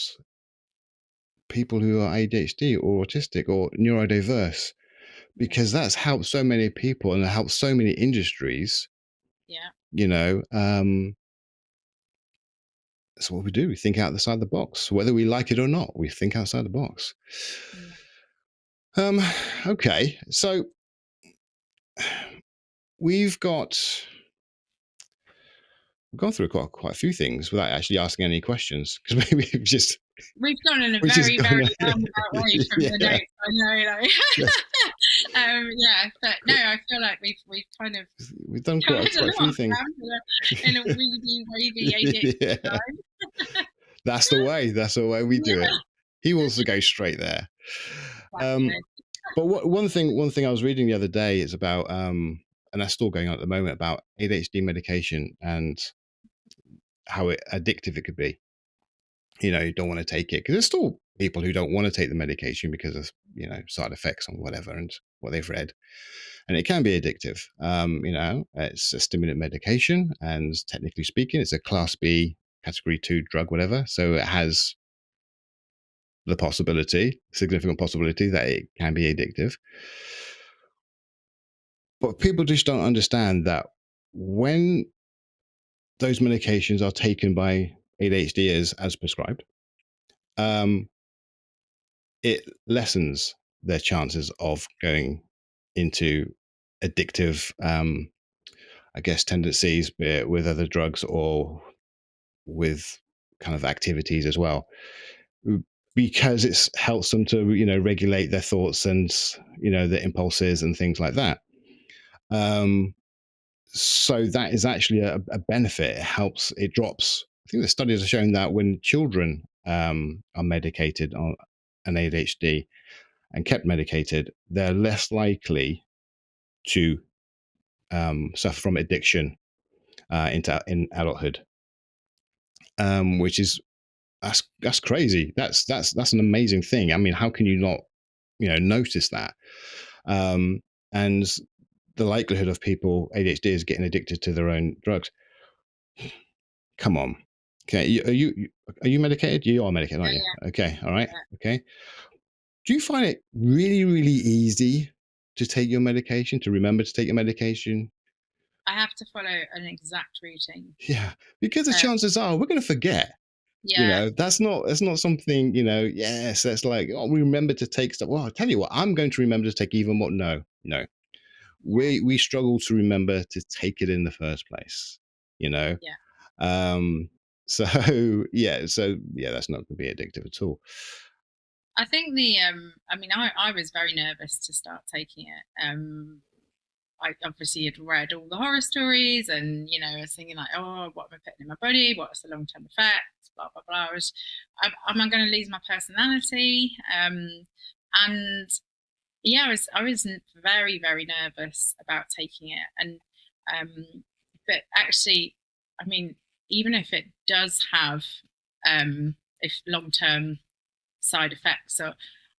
Speaker 1: people who are ADHD or autistic or neurodiverse,
Speaker 2: Yeah.
Speaker 1: because that's helped so many people and it helps so many industries.
Speaker 2: Yeah.
Speaker 1: You know, that's what we do. We think outside the box, whether we like it or not. We think outside the box.
Speaker 2: Yeah.
Speaker 1: Um, okay, so we've got we've gone through quite a few things without actually asking any questions because maybe
Speaker 2: We've gone in a
Speaker 1: we've just
Speaker 2: very, very
Speaker 1: gone.
Speaker 2: roundabout way from the
Speaker 1: Yeah,
Speaker 2: notes. I know, like,
Speaker 1: yeah.
Speaker 2: yeah, but no, I feel like we've kind of
Speaker 1: We've done
Speaker 2: covered a
Speaker 1: quite a few
Speaker 2: lot
Speaker 1: things.
Speaker 2: in a weedy, wavy ADHD
Speaker 1: Yeah,
Speaker 2: time.
Speaker 1: that's the way. That's the way we do it.
Speaker 2: Yeah,
Speaker 1: He wants to go straight there. Um,
Speaker 2: exactly.
Speaker 1: but one thing I was reading the other day is about, and that's still going on at the moment, about ADHD medication and how addictive it could be. You don't want to take it because there's still people who don't want to take the medication because of side effects and whatever and what they've read, and it can be addictive. It's a stimulant medication, and technically speaking, it's a Class B, Category 2 drug, whatever. So it has the significant possibility that it can be addictive. But people just don't understand that when those medications are taken by ADHDers as prescribed, um, it lessens their chances of going into addictive, I guess, tendencies, be it with other drugs or with kind of activities as well, because it helps them to regulate their thoughts and their impulses and things like that. Um, so that is actually a benefit. It helps. It drops. I think the studies have shown that when children are medicated on an ADHD and kept medicated, they're less likely to suffer from addiction in adulthood, which is that's crazy. That's an amazing thing. I mean, how can you not notice that? And the likelihood of people ADHD is getting addicted to their own drugs. Come on. Okay, are you medicated? You are medicated,
Speaker 2: Yeah,
Speaker 1: aren't you? Okay, all right.
Speaker 2: yeah.
Speaker 1: Okay. Do you find it really, really easy to take your medication, to remember to take your medication?
Speaker 2: I have to follow an exact routine.
Speaker 1: Yeah, because the
Speaker 2: Um,
Speaker 1: chances are we're going to forget.
Speaker 2: yeah,
Speaker 1: That's not something. Yes, that's like, oh, we remember to take stuff. Well, I'll tell you what, I'm going to remember to take even more. No, no,
Speaker 2: yeah,
Speaker 1: we struggle to remember to take it in the first place. You know,
Speaker 2: yeah.
Speaker 1: um, so yeah, that's not going to be addictive at all.
Speaker 2: I think I mean, I was very nervous to start taking it. I obviously had read all the horror stories, and I was thinking like, oh, what am I putting in my body? What's the long term effects? Blah blah blah. Am I going to lose my personality? And yeah, I was very very nervous about taking it, and but actually, I mean, even if it does have if long term side effects. So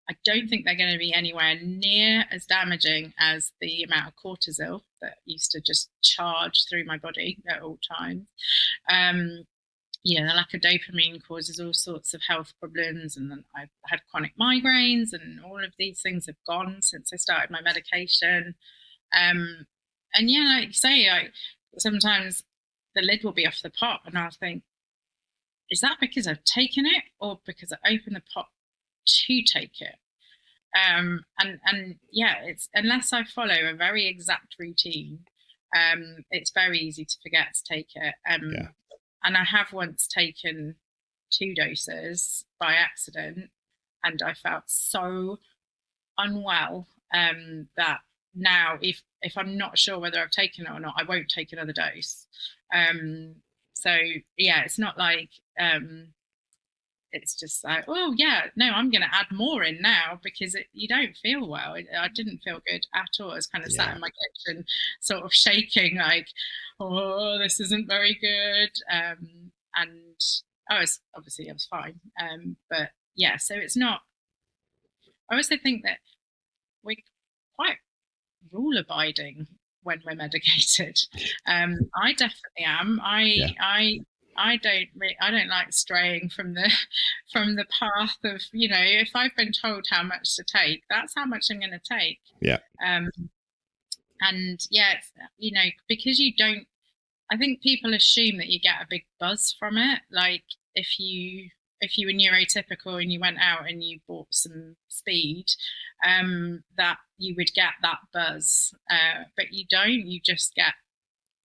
Speaker 2: I don't think they're going to be anywhere near as damaging as the amount of cortisol that used to just charge through my body at all times. Um, yeah, the lack of dopamine causes all sorts of health problems, and then I've had chronic migraines, and all of these things have gone since I started my medication. Um, and yeah, like you say, sometimes the lid will be off the pot, and I'll think, is that because I've taken it, or because I opened the pot to take it? And yeah, it's unless I follow a very exact routine, it's very easy to forget to take it.
Speaker 1: Yeah,
Speaker 2: And I have once taken 2 doses by accident, and I felt so unwell that now, if I'm not sure whether I've taken it or not, I won't take another dose. Um, so yeah, it's not like it's just like, oh yeah, no, I'm going to add more in now because you don't feel well. I didn't feel good at all. I was kind of sat
Speaker 1: yeah,
Speaker 2: in my kitchen, sort of shaking, like, oh, this isn't very good. And I was fine. But yeah, so it's not. I also think that we're quite rule abiding when we're medicated. I definitely am.
Speaker 1: Yeah.
Speaker 2: I don't like straying from the from the path of, if I've been told how much to take, that's how much I'm going to take.
Speaker 1: Yeah.
Speaker 2: Um, and yeah, because you don't. I think people assume that you get a big buzz from it. Like if you were neurotypical and you went out and you bought some speed, that you would get that buzz. But you don't. You just get,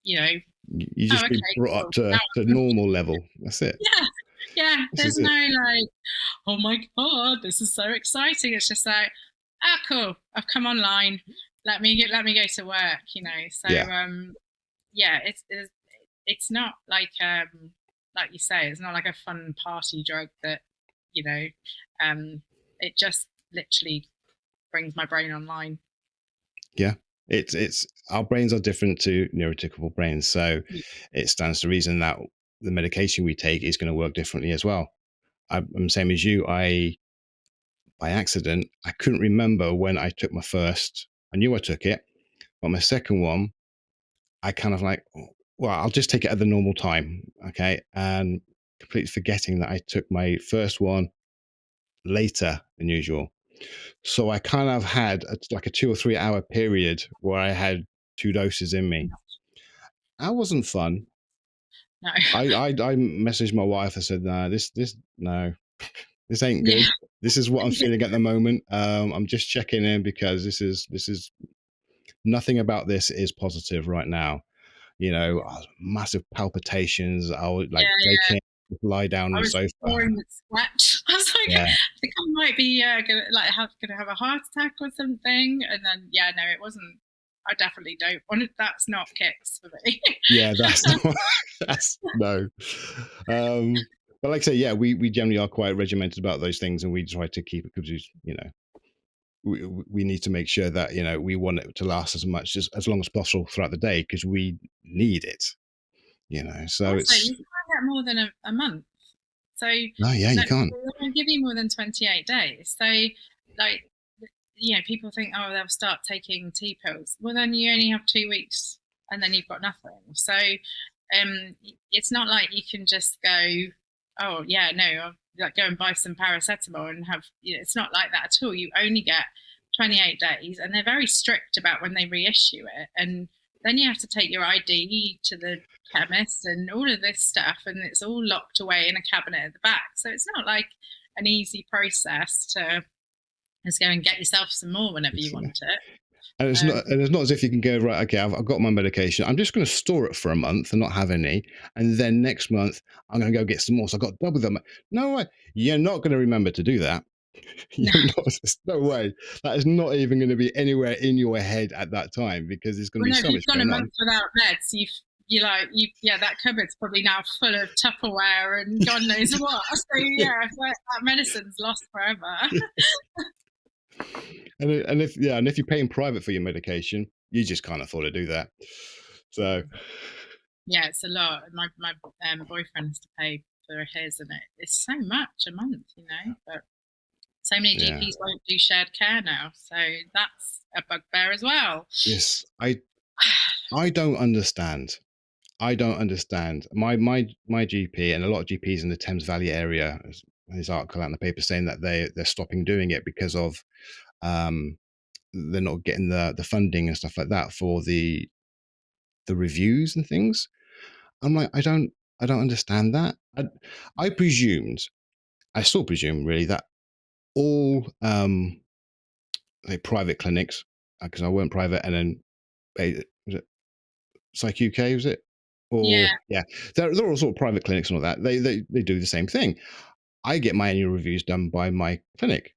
Speaker 2: you know,
Speaker 1: You
Speaker 2: oh,
Speaker 1: just be
Speaker 2: okay,
Speaker 1: brought up
Speaker 2: cool. Now,
Speaker 1: to normal level. That's it.
Speaker 2: yeah, yeah.
Speaker 1: This is
Speaker 2: There's
Speaker 1: it.
Speaker 2: no like, oh my god, this is so exciting. It's just like, cool. I've come online. Let me go to work. So
Speaker 1: Yeah.
Speaker 2: yeah, it's not like you say, it's not like a fun party drug that, you know, it just literally brings my brain online.
Speaker 1: Yeah. It's our brains are different to neurotypical brains, so
Speaker 2: Yeah.
Speaker 1: it stands to reason that the medication we take is going to work differently as well. I'm the same as you. By accident, I couldn't remember when I took my first. I knew I took it, but my second one, I kind of like, well, I'll just take it at the normal time, okay, and completely forgetting that I took my first one later than usual. So I kind of had like a 2 or 3 hour period where I had two doses in me. That wasn't fun.
Speaker 2: No.
Speaker 1: I messaged my wife. I said, "Nah, this no, this ain't
Speaker 2: Yeah.
Speaker 1: good. This is what I'm feeling at the moment. I'm just checking in because this is nothing about this is positive right now. Massive palpitations. I would like
Speaker 2: Yeah.
Speaker 1: break in, lie down on
Speaker 2: I
Speaker 1: the
Speaker 2: was
Speaker 1: sofa.
Speaker 2: pouring with sweat. I was like,
Speaker 1: Yeah,
Speaker 2: I think I might be gonna have a heart attack or something. And then yeah, no, it wasn't. I definitely don't want it. That's not kicks for me.
Speaker 1: yeah, that's not, that's no. But like I say, yeah, we generally are quite regimented about those things, and we try to keep it because we need to make sure that we want it to last as long as possible throughout the day because we need it. So
Speaker 2: Also,
Speaker 1: it's
Speaker 2: you can't get more than a month. So
Speaker 1: no, yeah, you
Speaker 2: no,
Speaker 1: can't.
Speaker 2: they won't give you more than 28 days. So like, people think, oh, they'll start taking T pills. Well, then you only have 2 weeks, and then you've got nothing. So it's not like you can just go, oh yeah, no, I'll like go and buy some paracetamol and have. It's not like that at all. You only get 28 days, and they're very strict about when they reissue it. And then you have to take your ID to the chemist and all of this stuff, and it's all locked away in a cabinet at the back. So it's not like an easy process to just go and get yourself some more whenever you want it.
Speaker 1: And it's not as if you can go, right, okay, I've got my medication. I'm just going to store it for a month and not have any. And then next month, I'm going to go get some more. So I've got double them. No way. You're not going to remember to do that.
Speaker 2: No,
Speaker 1: You're not, there's no way. That is not even going to be anywhere in your head at that time because there's going to
Speaker 2: well,
Speaker 1: be
Speaker 2: no, if
Speaker 1: so much
Speaker 2: you've gone a
Speaker 1: going on.
Speaker 2: month without meds, yeah, that cupboard's probably now full of Tupperware and God knows what. So yeah, that medicine's lost forever.
Speaker 1: And if you're paying private for your medication, you just can't afford to do that. So
Speaker 2: Yeah, it's a lot. My boyfriend has to pay for his, and it's so much a month. But so many
Speaker 1: yeah,
Speaker 2: GPs won't do shared care now, so that's a bugbear as well.
Speaker 1: yes, I don't understand. I don't understand. My GP and a lot of GPs in the Thames Valley area. There's this article out in the paper saying that they're stopping doing it because of um, they're not getting the funding and stuff like that for the reviews and things. I'm like, I don't understand that. I presumed, I still presume really that all like private clinics, because I weren't private, and then was it Psych UK, was it?
Speaker 2: Yeah,
Speaker 1: Or yeah, they're all sort of private clinics and all that. They do the same thing. I get my annual reviews done by my clinic.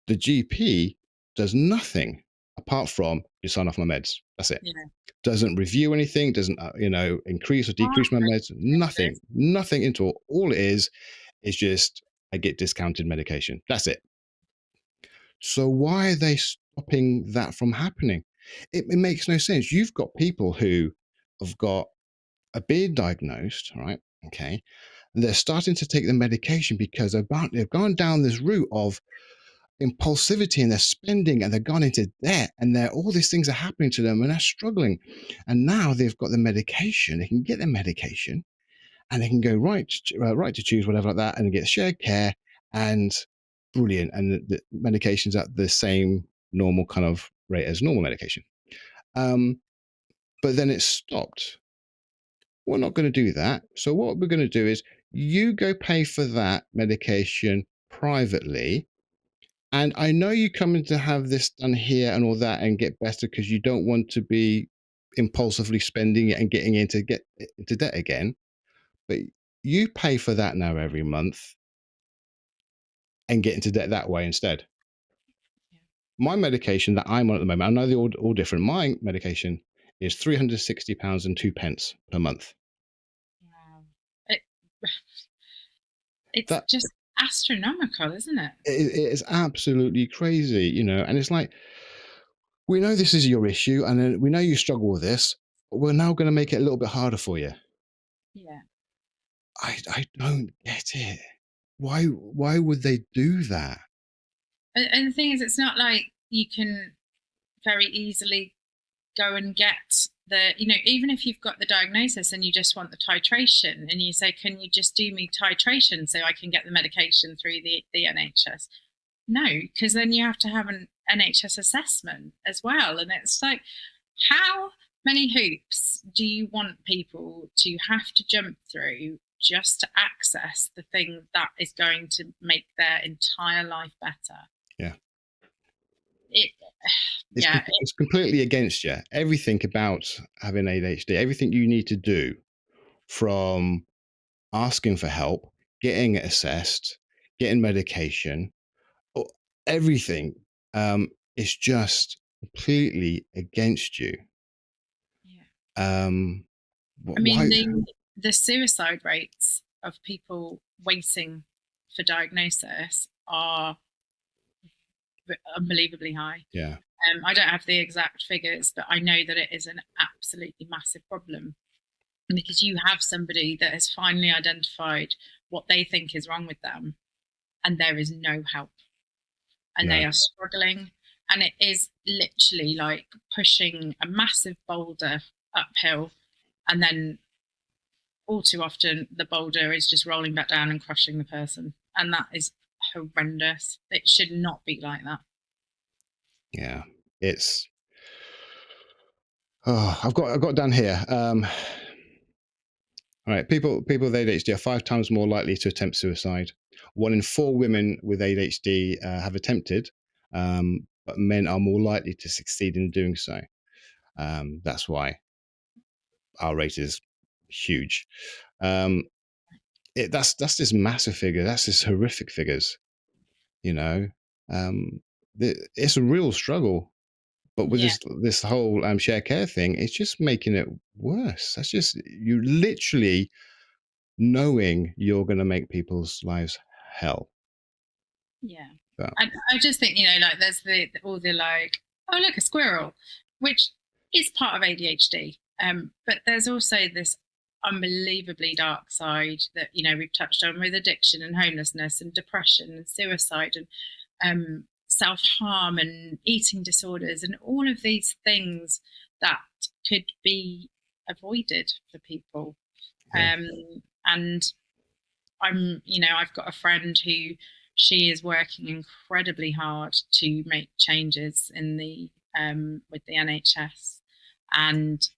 Speaker 1: The GP does nothing apart from you sign off my meds. That's it.
Speaker 2: yeah.
Speaker 1: Doesn't review anything. Doesn't increase or
Speaker 2: Oh,
Speaker 1: decrease my meds. Nothing.
Speaker 2: this.
Speaker 1: Nothing at all. All it is just I get discounted medication. That's it. So why are they stopping that from happening? It makes no sense. You've got people who have got a being diagnosed, right? Okay. And they're starting to take the medication because they've gone down this route of impulsivity and they're spending and they're gone into debt and they're all these things are happening to them and they're struggling. And now they've got the medication, they can get their medication and they can go right to choose, whatever like that, and get shared care and brilliant. And the medication's at the same normal kind of rate as normal medication. But then it's stopped. We're not going to do that. So what we're going to do is you go pay for that medication privately. And I know you coming to have this done here and all that and get better because you don't want to be impulsively spending it and getting into debt again. But you pay for that now every month and get into debt that way instead.
Speaker 2: Yeah.
Speaker 1: My medication that I'm on at the moment, I know they're all different. My medication is £360 and 2p per month.
Speaker 2: Wow. It, it's
Speaker 1: That
Speaker 2: just astronomical, isn't it?
Speaker 1: it is absolutely crazy, and it's like, we know this is your issue and we know you struggle with this, but we're now going to make it a little bit harder for you.
Speaker 2: Yeah.
Speaker 1: I don't get it. Why would they do that?
Speaker 2: And the thing is, it's not like you can very easily go and get even if you've got the diagnosis and you just want the titration and you say, can you just do me titration so I can get the medication through the NHS? No, because then you have to have an NHS assessment as well. And it's like, how many hoops do you want people to have to jump through just to access the thing that is going to make their entire life better?
Speaker 1: Yeah.
Speaker 2: It,
Speaker 1: It's,
Speaker 2: yeah,
Speaker 1: it's completely against you. Everything about having ADHD, everything you need to do, from asking for help, getting it assessed, getting medication, everything is just completely against you.
Speaker 2: yeah.
Speaker 1: Um,
Speaker 2: I mean,
Speaker 1: why?
Speaker 2: the suicide rates of people waiting for diagnosis are unbelievably high.
Speaker 1: Yeah,
Speaker 2: I don't have the exact figures, but I know that it is an absolutely massive problem because you have somebody that has finally identified what they think is wrong with them, and there is no help, and
Speaker 1: no,
Speaker 2: they are struggling, and it is literally like pushing a massive boulder uphill, and then all too often the boulder is just rolling back down and crushing the person, and that is horrendous. It should not be like that.
Speaker 1: yeah, it's. Oh, I've got down here. All right, people with ADHD are 5 times more likely to attempt suicide. 1 in 4 women with ADHD have attempted, but men are more likely to succeed in doing so. That's why our rate is huge. Um, that's this massive figure. That's this horrific figures. You know, um, it's a real struggle. But with
Speaker 2: Yeah,
Speaker 1: this whole share care thing, it's just making it worse. That's just you literally knowing you're going to make people's lives hell.
Speaker 2: yeah.
Speaker 1: But
Speaker 2: I just think, like there's all the like, oh look, a squirrel, which is part of ADHD. But there's also this unbelievably dark side that we've touched on with addiction and homelessness and depression and suicide and self harm and eating disorders and all of these things that could be avoided for people.
Speaker 1: yeah,
Speaker 2: And I've got a friend who she is working incredibly hard to make changes in the with the NHS, and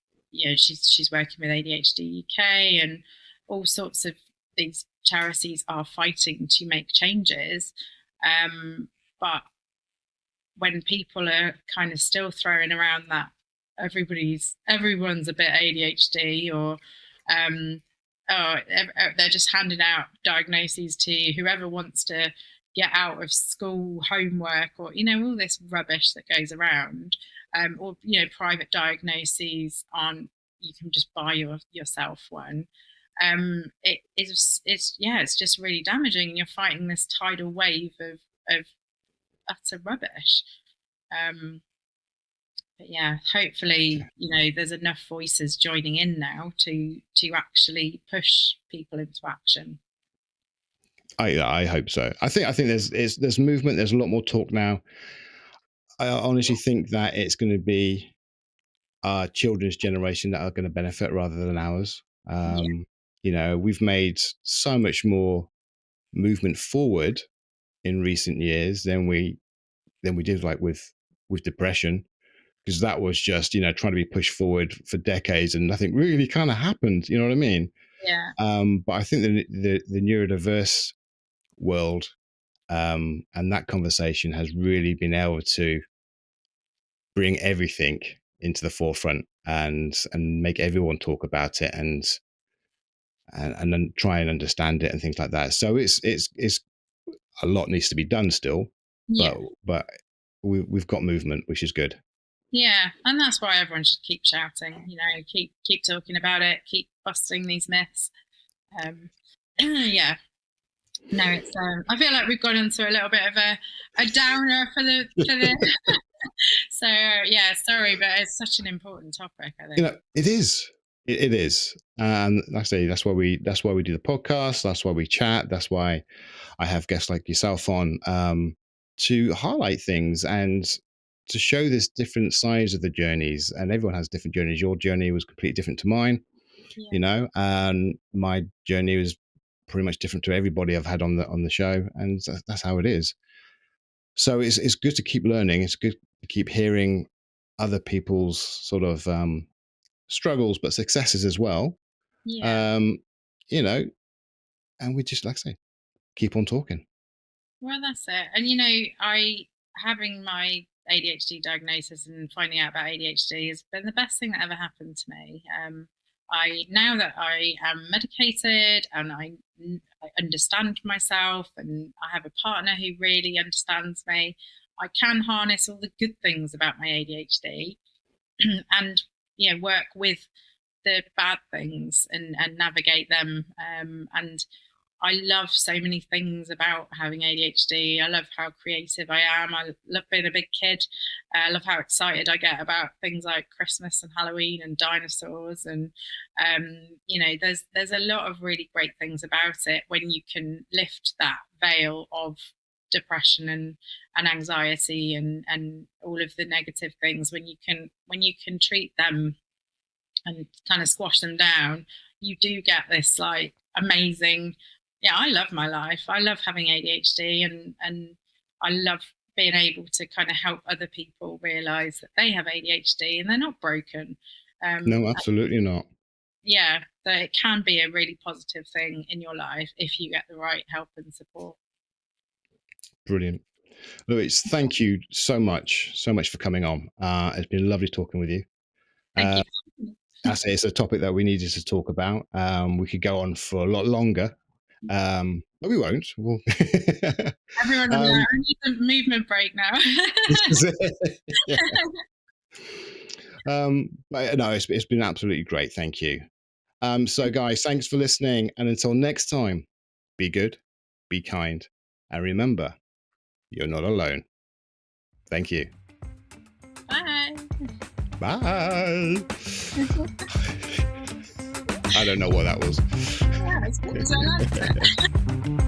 Speaker 2: she's working with ADHD UK and all sorts of these charities are fighting to make changes, but when people are kind of still throwing around that everyone's a bit ADHD or they're just handing out diagnoses to whoever wants to get out of school homework or all this rubbish that goes around, or private diagnoses on you can just buy yourself one. It's just really damaging, and you're fighting this tidal wave of utter rubbish. But yeah, hopefully, there's enough voices joining in now to actually push people into action.
Speaker 1: I hope so. I think there's movement. There's a lot more talk now. I honestly think that it's going to be our children's generation that are going to benefit rather than ours.
Speaker 2: Yeah,
Speaker 1: We've made so much more movement forward in recent years than we did like with depression, because that was just trying to be pushed forward for decades and nothing really kind of happened. You know what I mean?
Speaker 2: yeah,
Speaker 1: But I think the neurodiverse world, and that conversation has really been able to bring everything into the forefront and make everyone talk about it and then try and understand it and things like that. So it's a lot needs to be done still,
Speaker 2: yeah.
Speaker 1: but we've got movement, which is good.
Speaker 2: Yeah, and that's why everyone should keep shouting. Keep talking about it, keep busting these myths. Yeah, no, it's. I feel like we've gone into a little bit of a downer for the. So yeah, sorry, but it's such an important topic. I think.
Speaker 1: It is. It is, and like I say, that's why we do the podcast. That's why we chat. That's why I have guests like yourself on, to highlight things and to show this different sides of the journeys. And everyone has different journeys. Your journey was completely different to mine,
Speaker 2: Yeah,
Speaker 1: and my journey was pretty much different to everybody I've had on the show, and that's how it is. So it's good to keep learning. It's good to keep hearing other people's sort of struggles, but successes as well.
Speaker 2: yeah.
Speaker 1: Um, you know, and we just, like I say, keep on talking.
Speaker 2: Well, that's it. And I having my ADHD diagnosis and finding out about ADHD has been the best thing that ever happened to me. I now that I am medicated and I understand myself and I have a partner who really understands me, I can harness all the good things about my ADHD and work with the bad things and navigate them. And I love so many things about having ADHD. I love how creative I am. I love being a big kid. I love how excited I get about things like Christmas and Halloween and dinosaurs. And there's a lot of really great things about it when you can lift that veil of depression and anxiety and all of the negative things. When you can treat them and kind of squash them down, you do get this like amazing. Yeah, I love my life. I love having ADHD and I love being able to kind of help other people realize that they have ADHD and they're not broken.
Speaker 1: No, absolutely not.
Speaker 2: Yeah, that it can be a really positive thing in your life if you get the right help and support.
Speaker 1: Brilliant. Louise, thank you so much for coming on. It's been lovely talking with you.
Speaker 2: Thank you.
Speaker 1: I say it's a topic that we needed to talk about. We could go on for a lot longer, but we won't.
Speaker 2: Everyone will be like, I need a movement break now.
Speaker 1: Yeah. But no, it's been absolutely great. Thank you. So, guys, thanks for listening. And until next time, be good, be kind, and remember, you're not alone. Thank you.
Speaker 2: Bye.
Speaker 1: Bye. I don't know what that was.
Speaker 2: Yeah, it's good. I liked it.